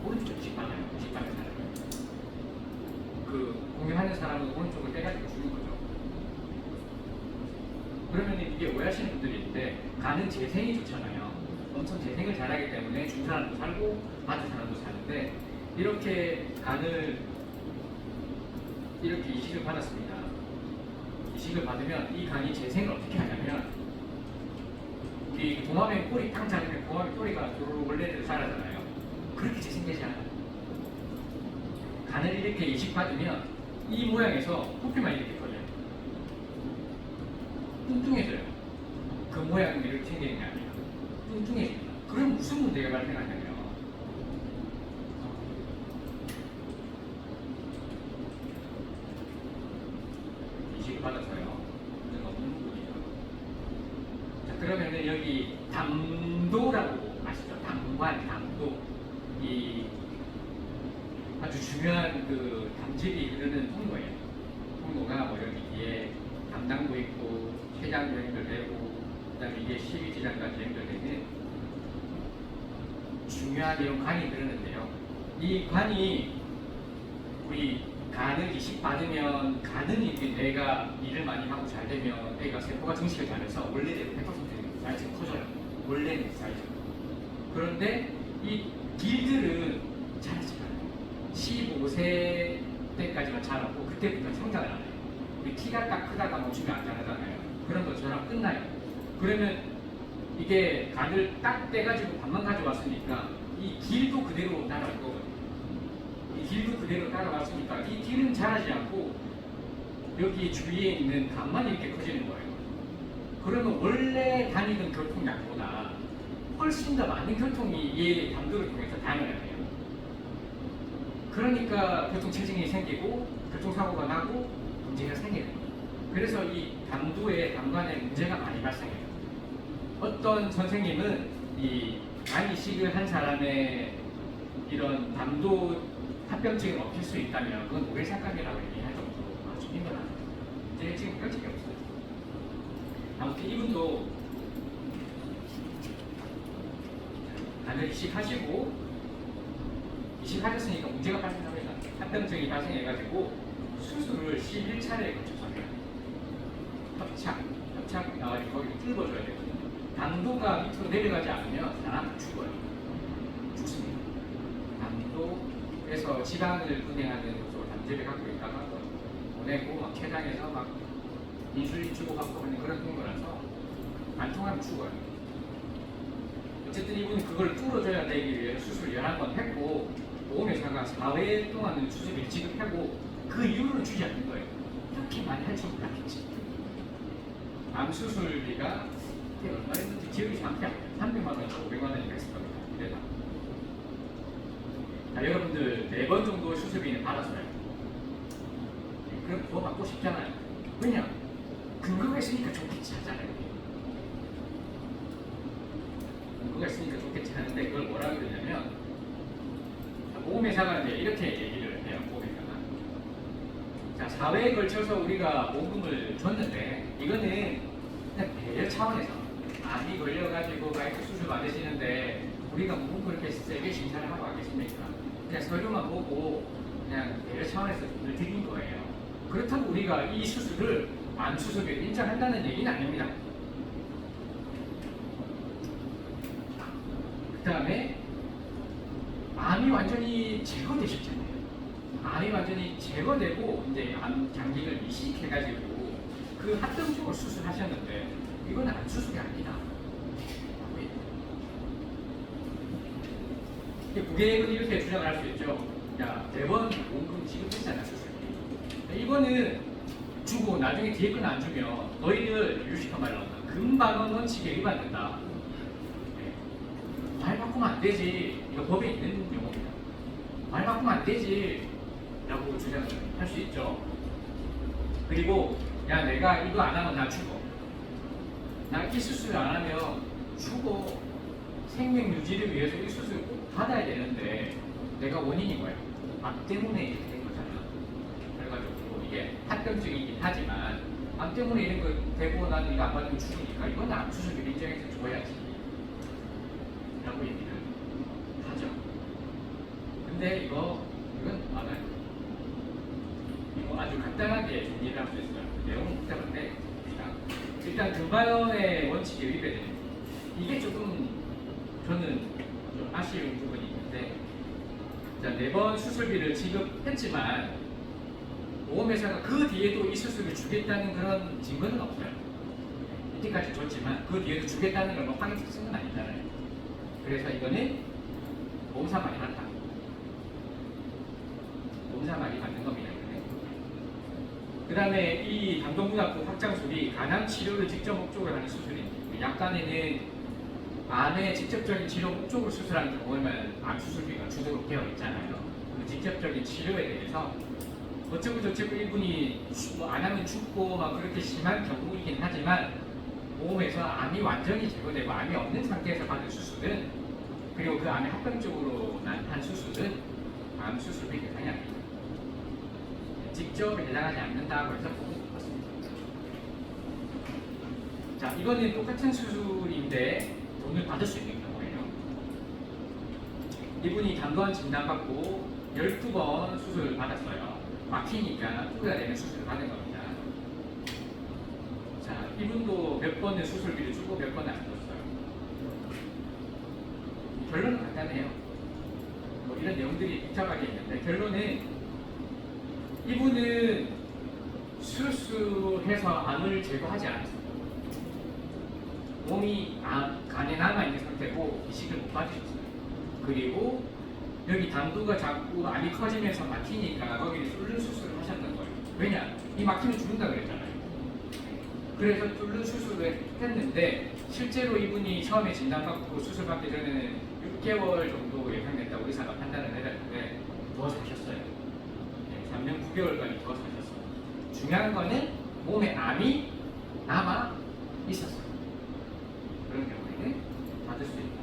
오른쪽을 이식받아요. 이식받는 사람은 공연하는 사람은 오른쪽을 떼가지고 주는 거죠. 그러면 이게 오해하시는 분들이 있는데 간은 재생이 좋잖아요. 엄청 재생을 잘하기 때문에 준 사람도 살고 받은 사람도 사는데 이렇게 간을 이렇게 이식을 받았습니다. 이식을 받으면 이 간이 재생을 어떻게 하냐면 이 도마뱀 꼬리 탕 자르면 도마뱀 꼬리가 도로 원래대로 자라잖아요. 그렇게 재생되지 않아요. 간을 이렇게 이식받으면 이 모양에서 부피만 이렇게 커져요. 뚱뚱해져요. 그 모양이 이렇게 생기는 게 아니에요. 뚱뚱해집니다. 그럼 무슨 문제가 발생하냐면 이식을 받아서요. 문제가 없는 부분이죠. 자, 그러면은 여기 담도라고 아시죠? 담도. 이 아주 중요한 담즙이 흐르는 통로예요. 통로가 뭐 여기 뒤에 담낭도 있고 췌장도 연결되고 그다음에 이게 십이지장까지 연결되는 중요한 이런 관이 흐르는데요. 이 관이 우리 간을 이식받으면 간은 이게 뇌가 일을 많이 하고 잘 되면 뇌가 세포가 증식을 잘해서 원래대로 100% 사이즈가 커져요. 원래는 사이즈가. 그런데 이 길들은 자라지 않아요. 15세 때까지만 자라고 그때부터 성장을 안 해요. 우리 키가 딱 크다가 멈추면 안 자라잖아요. 그런 것처럼 끝나요. 그러면 이게 간을 딱 떼가지고 밥만 가져왔으니까 이 길도 그대로 따라올 거거든요. 이 길도 그대로 따라왔으니까 이 길은 자라지 않고 여기 주위에 있는 간만 이렇게 커지는 거예요. 그러면 원래 다니던 교통량보다 훨씬 더 많은 교통이 이 담도를 통해서 다녀야 돼요. 그러니까 교통체증이 생기고 교통사고가 나고 문제가 생기는 거예요. 그래서 이 담관에 문제가 많이 발생해요. 어떤 선생님은 이 간 이식을 한 사람의 이런 담도 합병증이 없을 수 있다면 그건 우회사각이라고 얘기할 정도로 아주 힘들어요. 이제 지금 별책이 없어요. 아무튼 이분도 다들 이식하시고 이식하셨으니까 문제가 발생합니다. 합병증이 발생해가지고 수술을 11차례에 걸쳐서 해요. 협착 나와가지고 거기를 뚫어줘야 되거든요. 당도가 밑으로 내려가지 않으면 사람은 죽어요. 죽습니다. 당도에서 지방을 분해하는 단제를 갖고 있다가 보내고 막 췌장에서 막 인슐린 주고받고 하는 그런 통로라서 안 통하면 죽어요. 어쨌든 이분은 그걸 뚫어줘야 되기 위해 수술 11번 했고 보험회사가 4회 동안은 수술비 지급하고 그 이후로는 주지 않는 거예요. 이렇게 많이 할 줄 몰랐겠지. 암 수술비가 그때 얼마였는지 기억이 정확히 안 나요. 300만 원에서 500만 원이 했을 겁니다. 그래서 여러분들 4번 정도 수술비는 받았어요. 그럼 더 받고 싶잖아요. 왜냐? 근거가 있으니까 좋겠지 하잖아요. 근거가 있으니까 좋겠지 하는데 그걸 뭐라고 그러냐면 보험회사가 이제 이렇게 얘기를 해요. 보험회사가 자 4회에 걸쳐서 우리가 보험금을 줬는데 이거는 그냥 배려 차원에서 암이 걸려가지고 마이크 수술 받으시는데 우리가 뭐 그렇게 세게 심사를 하고 하겠습니까? 그냥 서류만 보고 그냥 배려 차원에서 돈을 드린 거예요. 그렇다고 우리가 이 수술을 암 수술비를 인정한다는 얘기는 아닙니다. 그 다음에 암이 완전히 제거되셨잖아요. 암이 완전히 제거되고 이제 암 장기를 이식해가지고 그 합병증을 수술하셨는데 이건 암 수술이 아니다. 고객은 이렇게 주장을 할 수 있죠. 야, 대번 원금 지급했잖아 수술비. 이거는 주고 나중에 뒤에 건 안 주면 너희들 유식한 말로 금방원 원칙에 위반된다. 말 바꾸면 안 되지. 이거 법에 있는 용어입니다. 말 바꾸면 안 되지. 라고 주장을 할 수 있죠. 그리고 야 내가 이거 안 하면 나 죽어. 나 이 수술 안 하면 죽어. 생명 유지를 위해서 이 수술 꼭 받아야 되는데 내가 원인이 뭐야? 암 때문에 이렇게 된 거잖아. 그래가지고 이게 합병증이긴 하지만 암 때문에 이런 거 되고 나는 이거 안 받으면 죽으니까 이건 암 수술비를 인정해서 줘야지. 라고 얘기를 하죠. 근데 이건 맞아요. 이거 아주 간단하게 정리를 할 수 있어요. 내용은 복잡한데 일단 금반원의 원칙에 위배되는 이게 조금 저는 좀 아쉬운 부분이 있는데 자, 4번 수술비를 지급했지만 보험회사가 그 뒤에도 이 수술을 주겠다는 그런 증거는 없어요. 이때까지 줬지만 그 뒤에도 주겠다는 걸 뭐 확인 쓴 건 아니잖아요. 그래서 이거는 보험사 말이 맞다. 보험사 말이 맞는 겁니다. 그 다음에 이 당동문학부 확장술이 간암 치료를 직접 목적으로 하는 수술입니다. 약간에는 암의 직접적인 치료 목적으로 수술하는 경우에는 암 수술비가 주도록 되어 있잖아요. 그 직접적인 치료에 대해서 어쩌고 저쩌고 일분이 안 하면 죽고 막 그렇게 심한 경우이긴 하지만 보험에서 암이 완전히 제거되고 암이 없는 상태에서 받은 수술은 그리고 그 암이 합병적으로 한 수술은 암 수술비 대상이 아닙니다. 직접 해당하지 않는다고 해서 보험을 받습니다. 자, 이거는 똑같은 수술인데 돈을 받을 수 있는 경우예요. 이분이 단도한 진단받고 12번 수술을 받았어요. 막히니까 후회가 되는 수술을 받은 겁니다. 자, 이분도 몇 번의 수술비를 주고 몇 번을 안 줬어요. 결론은 간단해요. 뭐 이런 내용들이 복잡하게 있는데 결론은 이분은 수술해서 암을 제거하지 않았어요. 몸이 간에 남아있는 상태고 이식을 못 받으셨어요. 그리고 여기 당도가 자꾸 암이 커지면서 막히니까 거기를 뚫는 수술을 하셨는 거예요. 왜냐? 이 막히면 죽는다 그랬잖아요. 그래서 뚫는 수술을 했는데 실제로 이분이 처음에 진단받고 수술받기 전에는 6개월 정도 예상됐다고 의사가 판단을 내렸는데 더 사셨어요. 3년 9개월까지 더 사셨어요. 중요한 거는 몸에 암이 남아 있었어요. 그런 경우에는 받을 수 있다.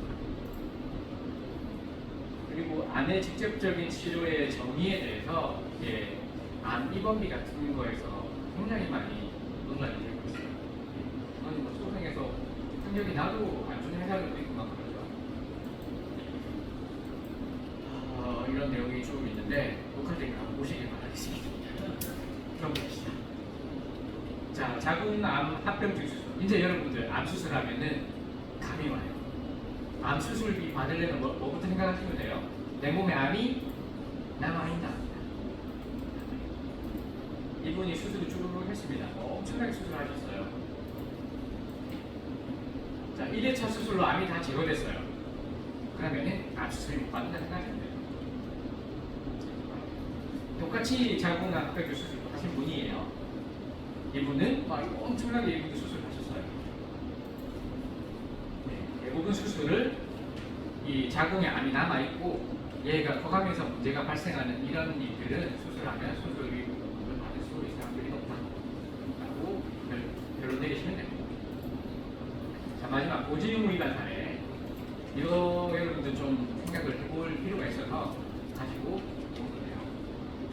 그리고 암의 직접적인 치료의 정의에 대해서 이게 암 입원비 같은 거에서 굉장히 많이 논란이 되고 있어요. 저는 뭐 소송에서 능력이 나도 안 주는 회사들도 있고 막 그러죠. 이런 내용이 좀 있는데 녹화되면 한번 보시길 바라겠습니다. 그럼 봅시다. 자, 자궁암 합병증 수술. 이제 여러분들 암 수술하면은 감이 와요. 암 수술비 받으려면 뭐부터 생각하시면 돼요? 내 몸에 암이 남아있다. 이분이 수술을 쭉 했습니다. 엄청나게 수술하셨어요. 자, 1회차 수술로 암이 다 제거됐어요. 그러면은 암 수술이 못 받는다 생각하시면 돼요. 똑같이 자궁암 합병증 수술 하신 분이에요. 이분은 이거 엄청나게 이분도 수술하셨어요. 네, 대부분 수술을 이 자궁에 암이 남아 있고 얘가 커가면서 문제가 발생하는 이런 일들은 수술하면 수술비 부분을 받을 수 있을 확률이 높다라고 결론 내리시면 됩니다. 자, 마지막 보증 위반 사례. 이거 여러분들 좀 생각을 해볼 필요가 있어서 가지고 온 거예요.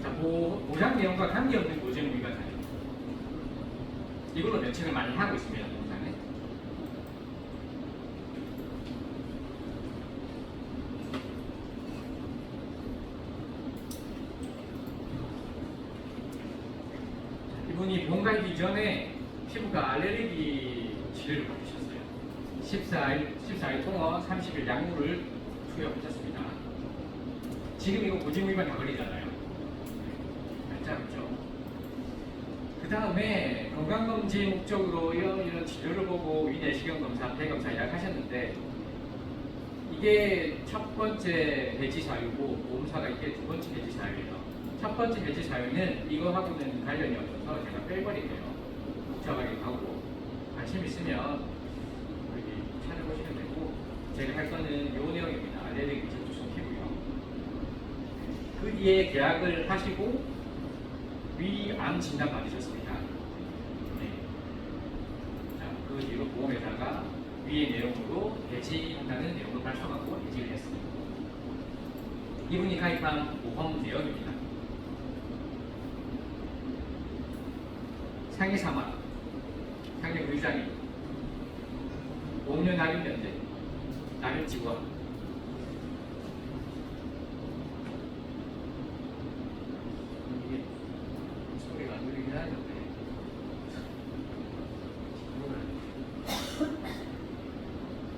자, 보장 내용과 관계없는 보증 위반 사례. 이걸로 면책을 많이 하고 있습니다. 동사는. 이분이 보험 가입 이전에 피부가 알레르기 치료를 받으셨어요. 14일 통원 30일 약물을 투여하셨습니다. 지금 이거 보증 위반 다 걸리잖아요. 알짜죠. 그 다음에 건강검진 목적으로 이런 치료를 보고 위내시경 검사, 폐검사 예약하셨는데 이게 첫 번째 배지 사유고 보험사가 이게 두 번째 배지 사유예요. 첫 번째 배지 사유는 이거하고는 관련이 없어서 제가 빼버릴게요. 복잡하게 하고 관심 있으면 여기 찾아보시면 되고 제가 할 거는 요 내용입니다. 알레르기 접촉성 피부요. 그 뒤에 계약을 하시고 위암 진단 받으셨습니다. 네. 자, 그 뒤로 보험회사가 위의 내용으로 배지한다는 내용을 발송하고 배지를 했습니다. 이분이 가입한 보험 내역입니다. 상해 사망, 상해 불장애, 5년 낙입 면제, 낙입 지원. 소리가 안 들리긴 하는데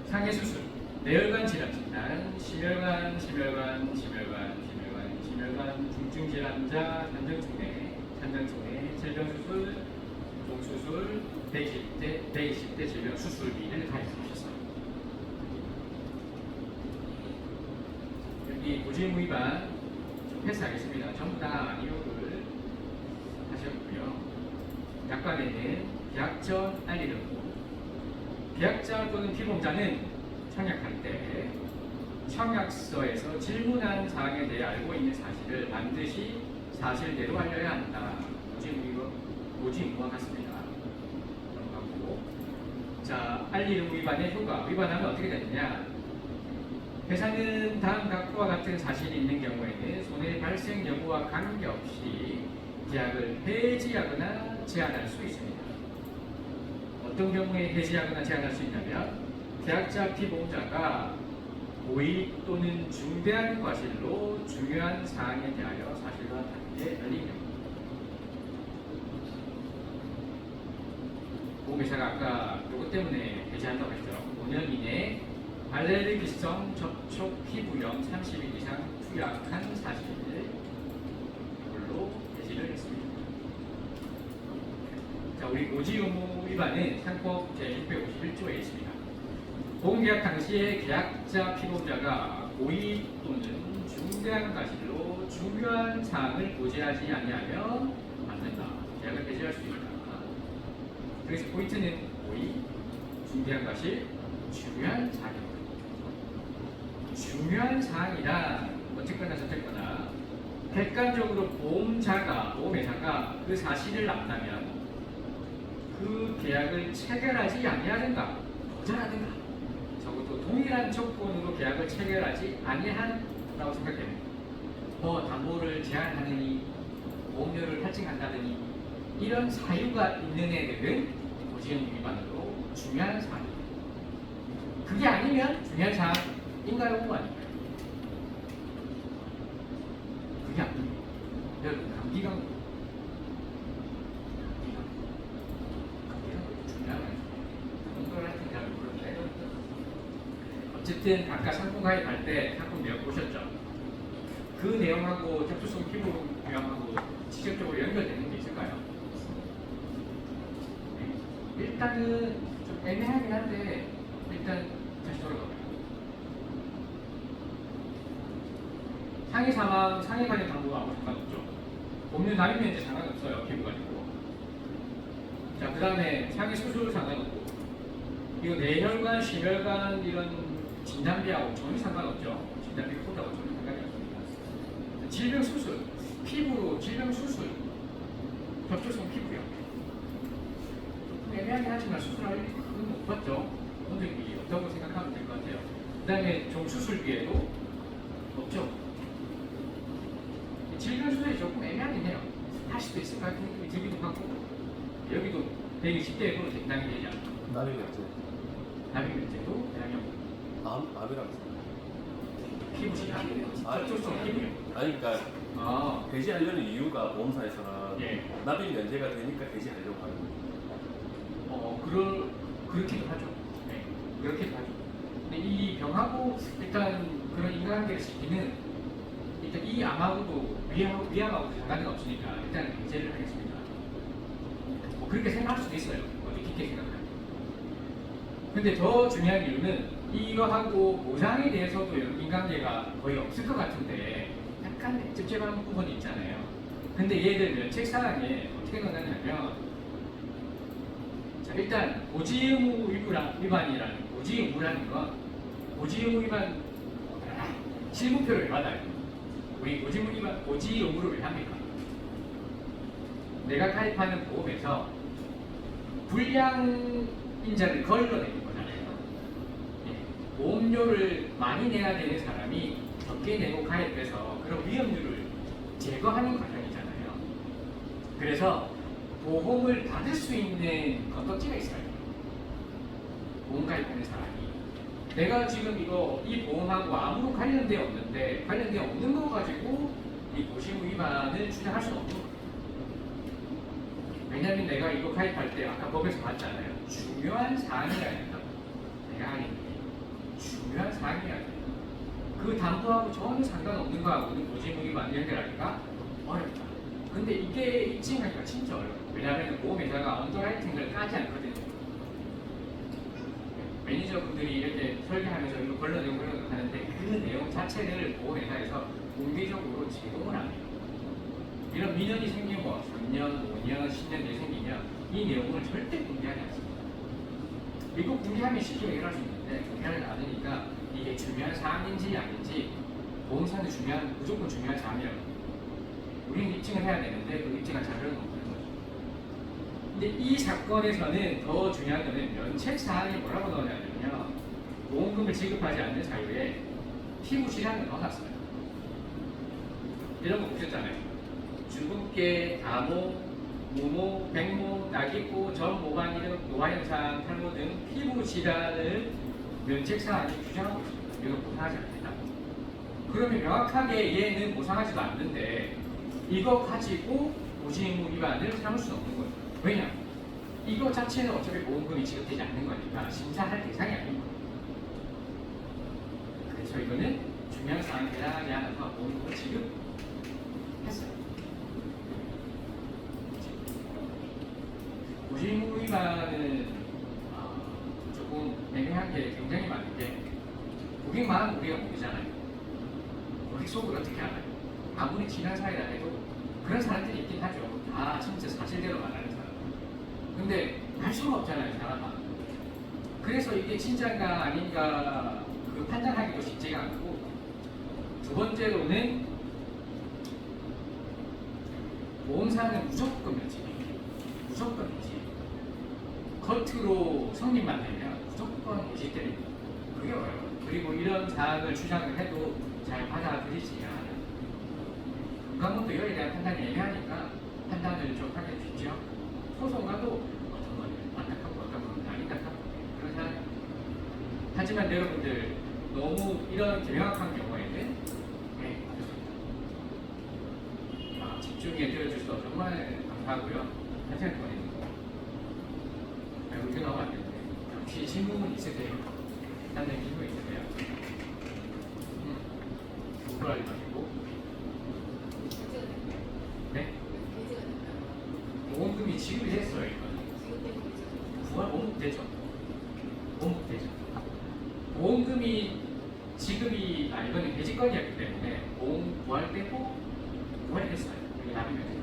상해 수술, 뇌혈관 질환 진단, 심혈관, 중증 질환자, 산전증내, 질병 수술, 동수술, 120대 질병 수술비를 가입하셨어요. 여기 보증 위반 좀 패스하겠습니다. 전부 다 이용을 하셨고요. 약관에는 계약전 알리는 계약자 또는 피보험자는 청약할 때 청약서에서 질문한 사항에 대해 알고 있는 사실을 반드시 사실대로 알려야 한다. 고지의무와 같습니다. 넘어가고. 자, 알리는 위반의 효과. 위반하면 어떻게 되느냐? 회사는 다음 각과 같은 사실이 있는 경우에는 손해 발생 여부와 관계없이 계약을 해지하거나 제한할 수 있습니다. 어떤 경우에 해지하거나 제한할 수 있냐면 계약자 피보험자가 고의 또는 중대한 과실로 중요한 사항에 대하여 사실과 다르게 알린 경우. 보험회사가 아까 이것 때문에 해지한다고 했죠. 5년 이내에 알레르기성 접촉 피부염 30일 이상 투약한 사실 이걸로 해지를 했습니다. 자, 우리 고지 의무 위반은 상법 제651조에 있습니다. 보험계약 당시에 계약자 피보험자가 고의 또는 중대한 과실로 중요한 사항을 고지하지 아니하면 안 된다. 계약을 해지할 수 있다. 그래서 포인트는 고의, 중대한 과실, 중요한 사항. 중요한 사항이란 어쨌거나 저쨌거나 객관적으로 보험회사가 그 사실을 안다면 그 계약을 체결하지 아니하든가 거절하든가 적어도 동일한 조건으로 계약을 체결하지 아니한 라고 생각해요. 뭐 담보를 제한하느니 보험료를 할증한다느니 이런 사유가 있는 애들은 고지의무 위반으로 중요한 사항이에요. 그게 아니면 중요한 사항인가요? 아닌가요? 그게 아닙니다. 여러분 감기가 중요한 거예요. 그걸 하여튼 잘 모르는데 어쨌든 아까 상품 가입할 때 상품 내용 보셨죠? 그 내용하고 접촉성 피부 유형하고 직접적으로 연결되는 게 있을까요? 네. 일단은 좀 애매하긴 한데 일단 다시 돌아가봐요. 상해 사망, 상해 관련 당부가 아무 상관없죠. 법률 남이면 이제 상관없어요. 피부 가지고. 자, 그 다음에 상해 수술 상관없고 이거 뇌혈관, 심혈관 이런 진단비하고 전혀 상관없죠. 진단비 코드하고 전혀 상관이 없습니다. 질병 수술, 피부로 질병 수술, 접촉성 피부요. 조금 애매하긴 하지만 수술할 일은 못 봤죠. 본 적이 없다고 생각하면 될 것 같아요. 그 다음에 좀 수술비에도 없죠. 질병 수술이 조금 애매하긴 해요. 할 수도 있을 것 같은 느낌이 들기도 하고 여기도 120대에도 대상이 되지 않나. 남이 면제. 남의 문제도 대상이 없고 남이랑 피부 질환, 접촉성 피부요. 아니 그러니까 아, 배제하려는 이유가 보험사에서는 예. 납입 면제가 되니까 배제하려고 하는 거예요. 그렇기도 하죠. 네, 그렇기도 하죠. 근데 이 병하고 일단 그런 인간관계를 지키는 일단 이 암하고도 위암하고 상관이 없으니까 일단 배제를 하겠습니다. 뭐 그렇게 생각할 수도 있어요. 어디 깊게 생각하면. 근데 더 중요한 이유는 이거하고 보상에 대해서도 인간관계가 거의 없을 것 같은데 약간 찝찝한 부분이 있잖아요. 근데 얘들 면책사항에 어떻게 넣느냐면 자, 일단 고지의무 위반이라는 고지의무라는 건 고지의무 위반 실무표를 왜 받아요? 우리 고지의무를 왜 합니까? 내가 가입하는 보험에서 불량인자를 걸러내는 거잖아요. 예, 보험료를 많이 내야 되는 사람이 적게 내고 가입해서 그런 위험률을 제거하는 과정이잖아요. 그래서 보험을 받을 수 있는 건덕지가 있어요. 보험 가입하는 사람이. 내가 지금 이 보험하고 아무런 관련돼 없는 거 가지고 이 고지의무 위반을 주장할 수는 없는 거예요. 왜냐하면 내가 이거 가입할 때 아까 법에서 봤잖아요. 중요한 사항이어야 된다고. 내가 하는 게 중요한 사항이어야 된다. 그 담보하고 전혀 상관없는 거하고는 고지의무 위반 연결하기가 어렵다. 근데 이게 입증하기가 진짜 어려워요. 왜냐하면 보험회사가 언더라이팅을 까지 않거든요. 매니저분들이 이렇게 설계하면서 이거 걸러내고 하는데 그 내용 자체를 보험회사에서 공개적으로 제공을 안 해요. 이런 민원이 생기면 3년, 5년, 10년 뒤에 생기면 이 내용을 절대 공개하지 않습니다. 이거 공개하면 쉽게 해결할 수 있는데 공개하지 않으니까 이게 중요한 사항인지 아닌지 보험사는 무조건 중요한 사항이라고. 우리는 입증을 해야 되는데 그 입증할 자료는 없는 거죠. 근데 이 사건에서는 더 중요한 거는 면책 사항이 뭐라고 나오냐면요. 보험금을 지급하지 않는 사유에 피부 질환을 넣어놨어요. 이런 거 보셨잖아요. 주근깨, 다모, 무모, 백모, 낙이고, 전 모반 이런 노화 현상, 탈모 등 피부 질환을 면책 사항이 규정하고 있습니다. 이거 보상하지 않는다. 그러면 명확하게 얘는 보상하지도 않는데 이거 가지고 고지의무 위반을 삼을 수는 없는 거예요. 왜냐? 이거 자체는 어차피 보험금이 지급되지 않는 거니까 심사할 대상이 아닌 거예요. 그래서 이거는 중요한 사항에 해당하지 않아서 보험금을 지급했어요. 고지의무 위반은 조금 애매한 게 굉장히 많은 게 고객만 하면 우리가 모르잖아요. 고객 속을 어떻게 알아요? 아무리 친한 사이라 해도 그런 사람들이 있긴 하죠. 다 진짜 사실대로 말하는 사람. 근데 알 수가 없잖아요, 사람은. 그래서 이게 진짜인가 아닌가 그 판단하기도 쉽지가 않고 두 번째로는 보험사는 무조건 면책이에요. 무조건 면책. 겉으로 성립만 되면 무조건 해지 때립니다. 그게 어려워요. 그리고 이런 사항을 주장을 해도 잘 받아들이지 않아요. 건강검도 이거에 대한 판단이 애매하니까 판단을 좀 하게 되죠. 소송가도 어떤 건 안타깝고 어떤 건 아니다깝고 그런 사람. 하지만 여러분들 너무 이런 명확한 경우에는 집중해 들어주셔서 정말 감사하고요. 한 시간 동안 이렇게 나오면 안 되는데 혹시 질문 있으세요? 다른 질문 있으세요? 공부하지 마시고 네? 보험금이 지급이 됐어요. 이거는 부활 보험 되죠? 보험 되죠? 보험금이 지급이 이거는 배지권이었기 때문에 보험 부활되고 부활이 됐어요. 이게 납입이 됐어요.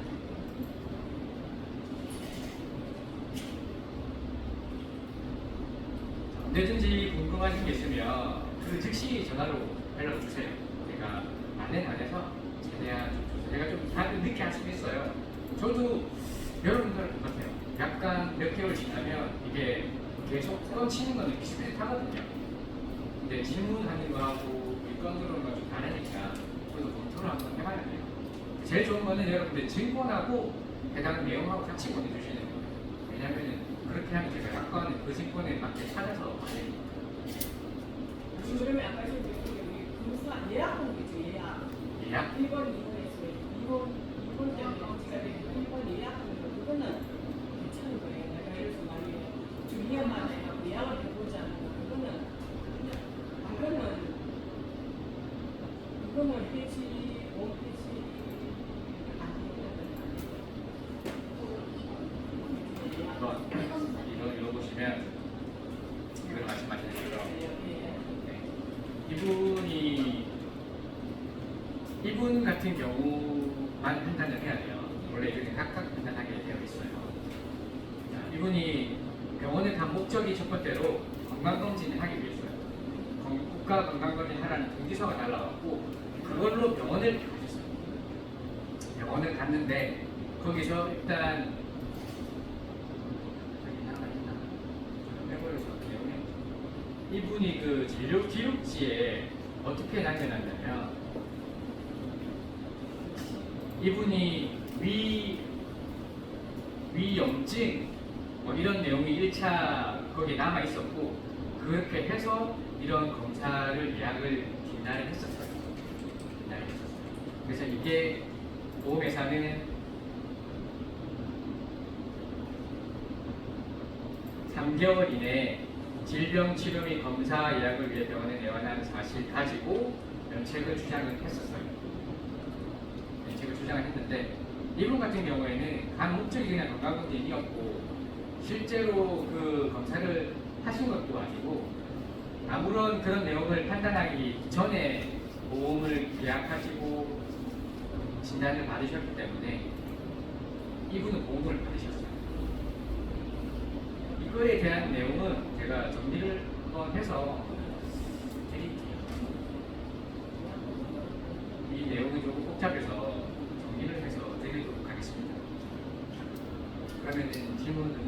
언제든지 궁금하신 게 있으면 그 즉시 전화로 연락 주세요. 제가 안내 안 해서 최대한 제가 좀 다들 늦게 할 수도 있어요. 저도 여러분들 똑같아요. 약간 몇 개월 지나면 이게 계속 턴 치는 거는 비슷비슷하거든요. 근데 질문하는 거하고 일건으로는 좀 다르니까 저도 검토를 한번 해봐야 돼요. 제일 좋은 거는 여러분들 증권하고 해당 내용하고 같이 보내주시는 거예요. 왜냐면은 그렇게 하면 제가 약간 그 증권에 맞게 찾아서 보내니까. 그러면 아까 좀 금수가 예약한 거죠, 예약. 예약? 1번, 2번에서 2번 때문에 제가 1번 예약한 거 그거는 괜찮은 거예요. 내가 예를 들어서 만약에 좀 위험하다 해갖고 예약을 해보지 않고 그거는 해지, 원해지 이거 보시면 이걸 말씀하시는 거죠. 이분 같은 경우만 판단을 해야 돼요. 원래 이렇게 각각 판단하게 되어 있어요. 자, 이분이 병원에 간 목적이 첫 번째로 건강검진을 하기 위해서요. 국가 건강검진 하라는 통지서가 날라왔고 그걸로 병원을 가셨어요. 병원을 갔는데 거기서 일단 이분이 그 진료 기록지에 어떻게 남겨놨냐면 이분이 위염증 뭐 이런 내용이 1차 거기에 남아 있었고 그렇게 해서 이런 검사를 예약을 진단을 했었어요. 그래서 이게 보험회사는 3개월 이내에 질병 치료 및 검사 예약을 위해 병원에 내원한 사실 가지고 면책을 주장을 했었어요. 면책을 주장을 했는데 이분 같은 경우에는 간 목적이 그냥 건강검진이었고 실제로 그 검사를 하신 것도 아니고 아무런 그런 내용을 판단하기 전에 보험을 예약하시고 진단을 받으셨기 때문에 이분은 보험을 받으셨어요. 이거에 대한 내용은 제가 정리를 한번 해서 드릴게요. 이 내용이 조금 복잡해서 정리를 해서 드리도록 하겠습니다. 그러면 질문을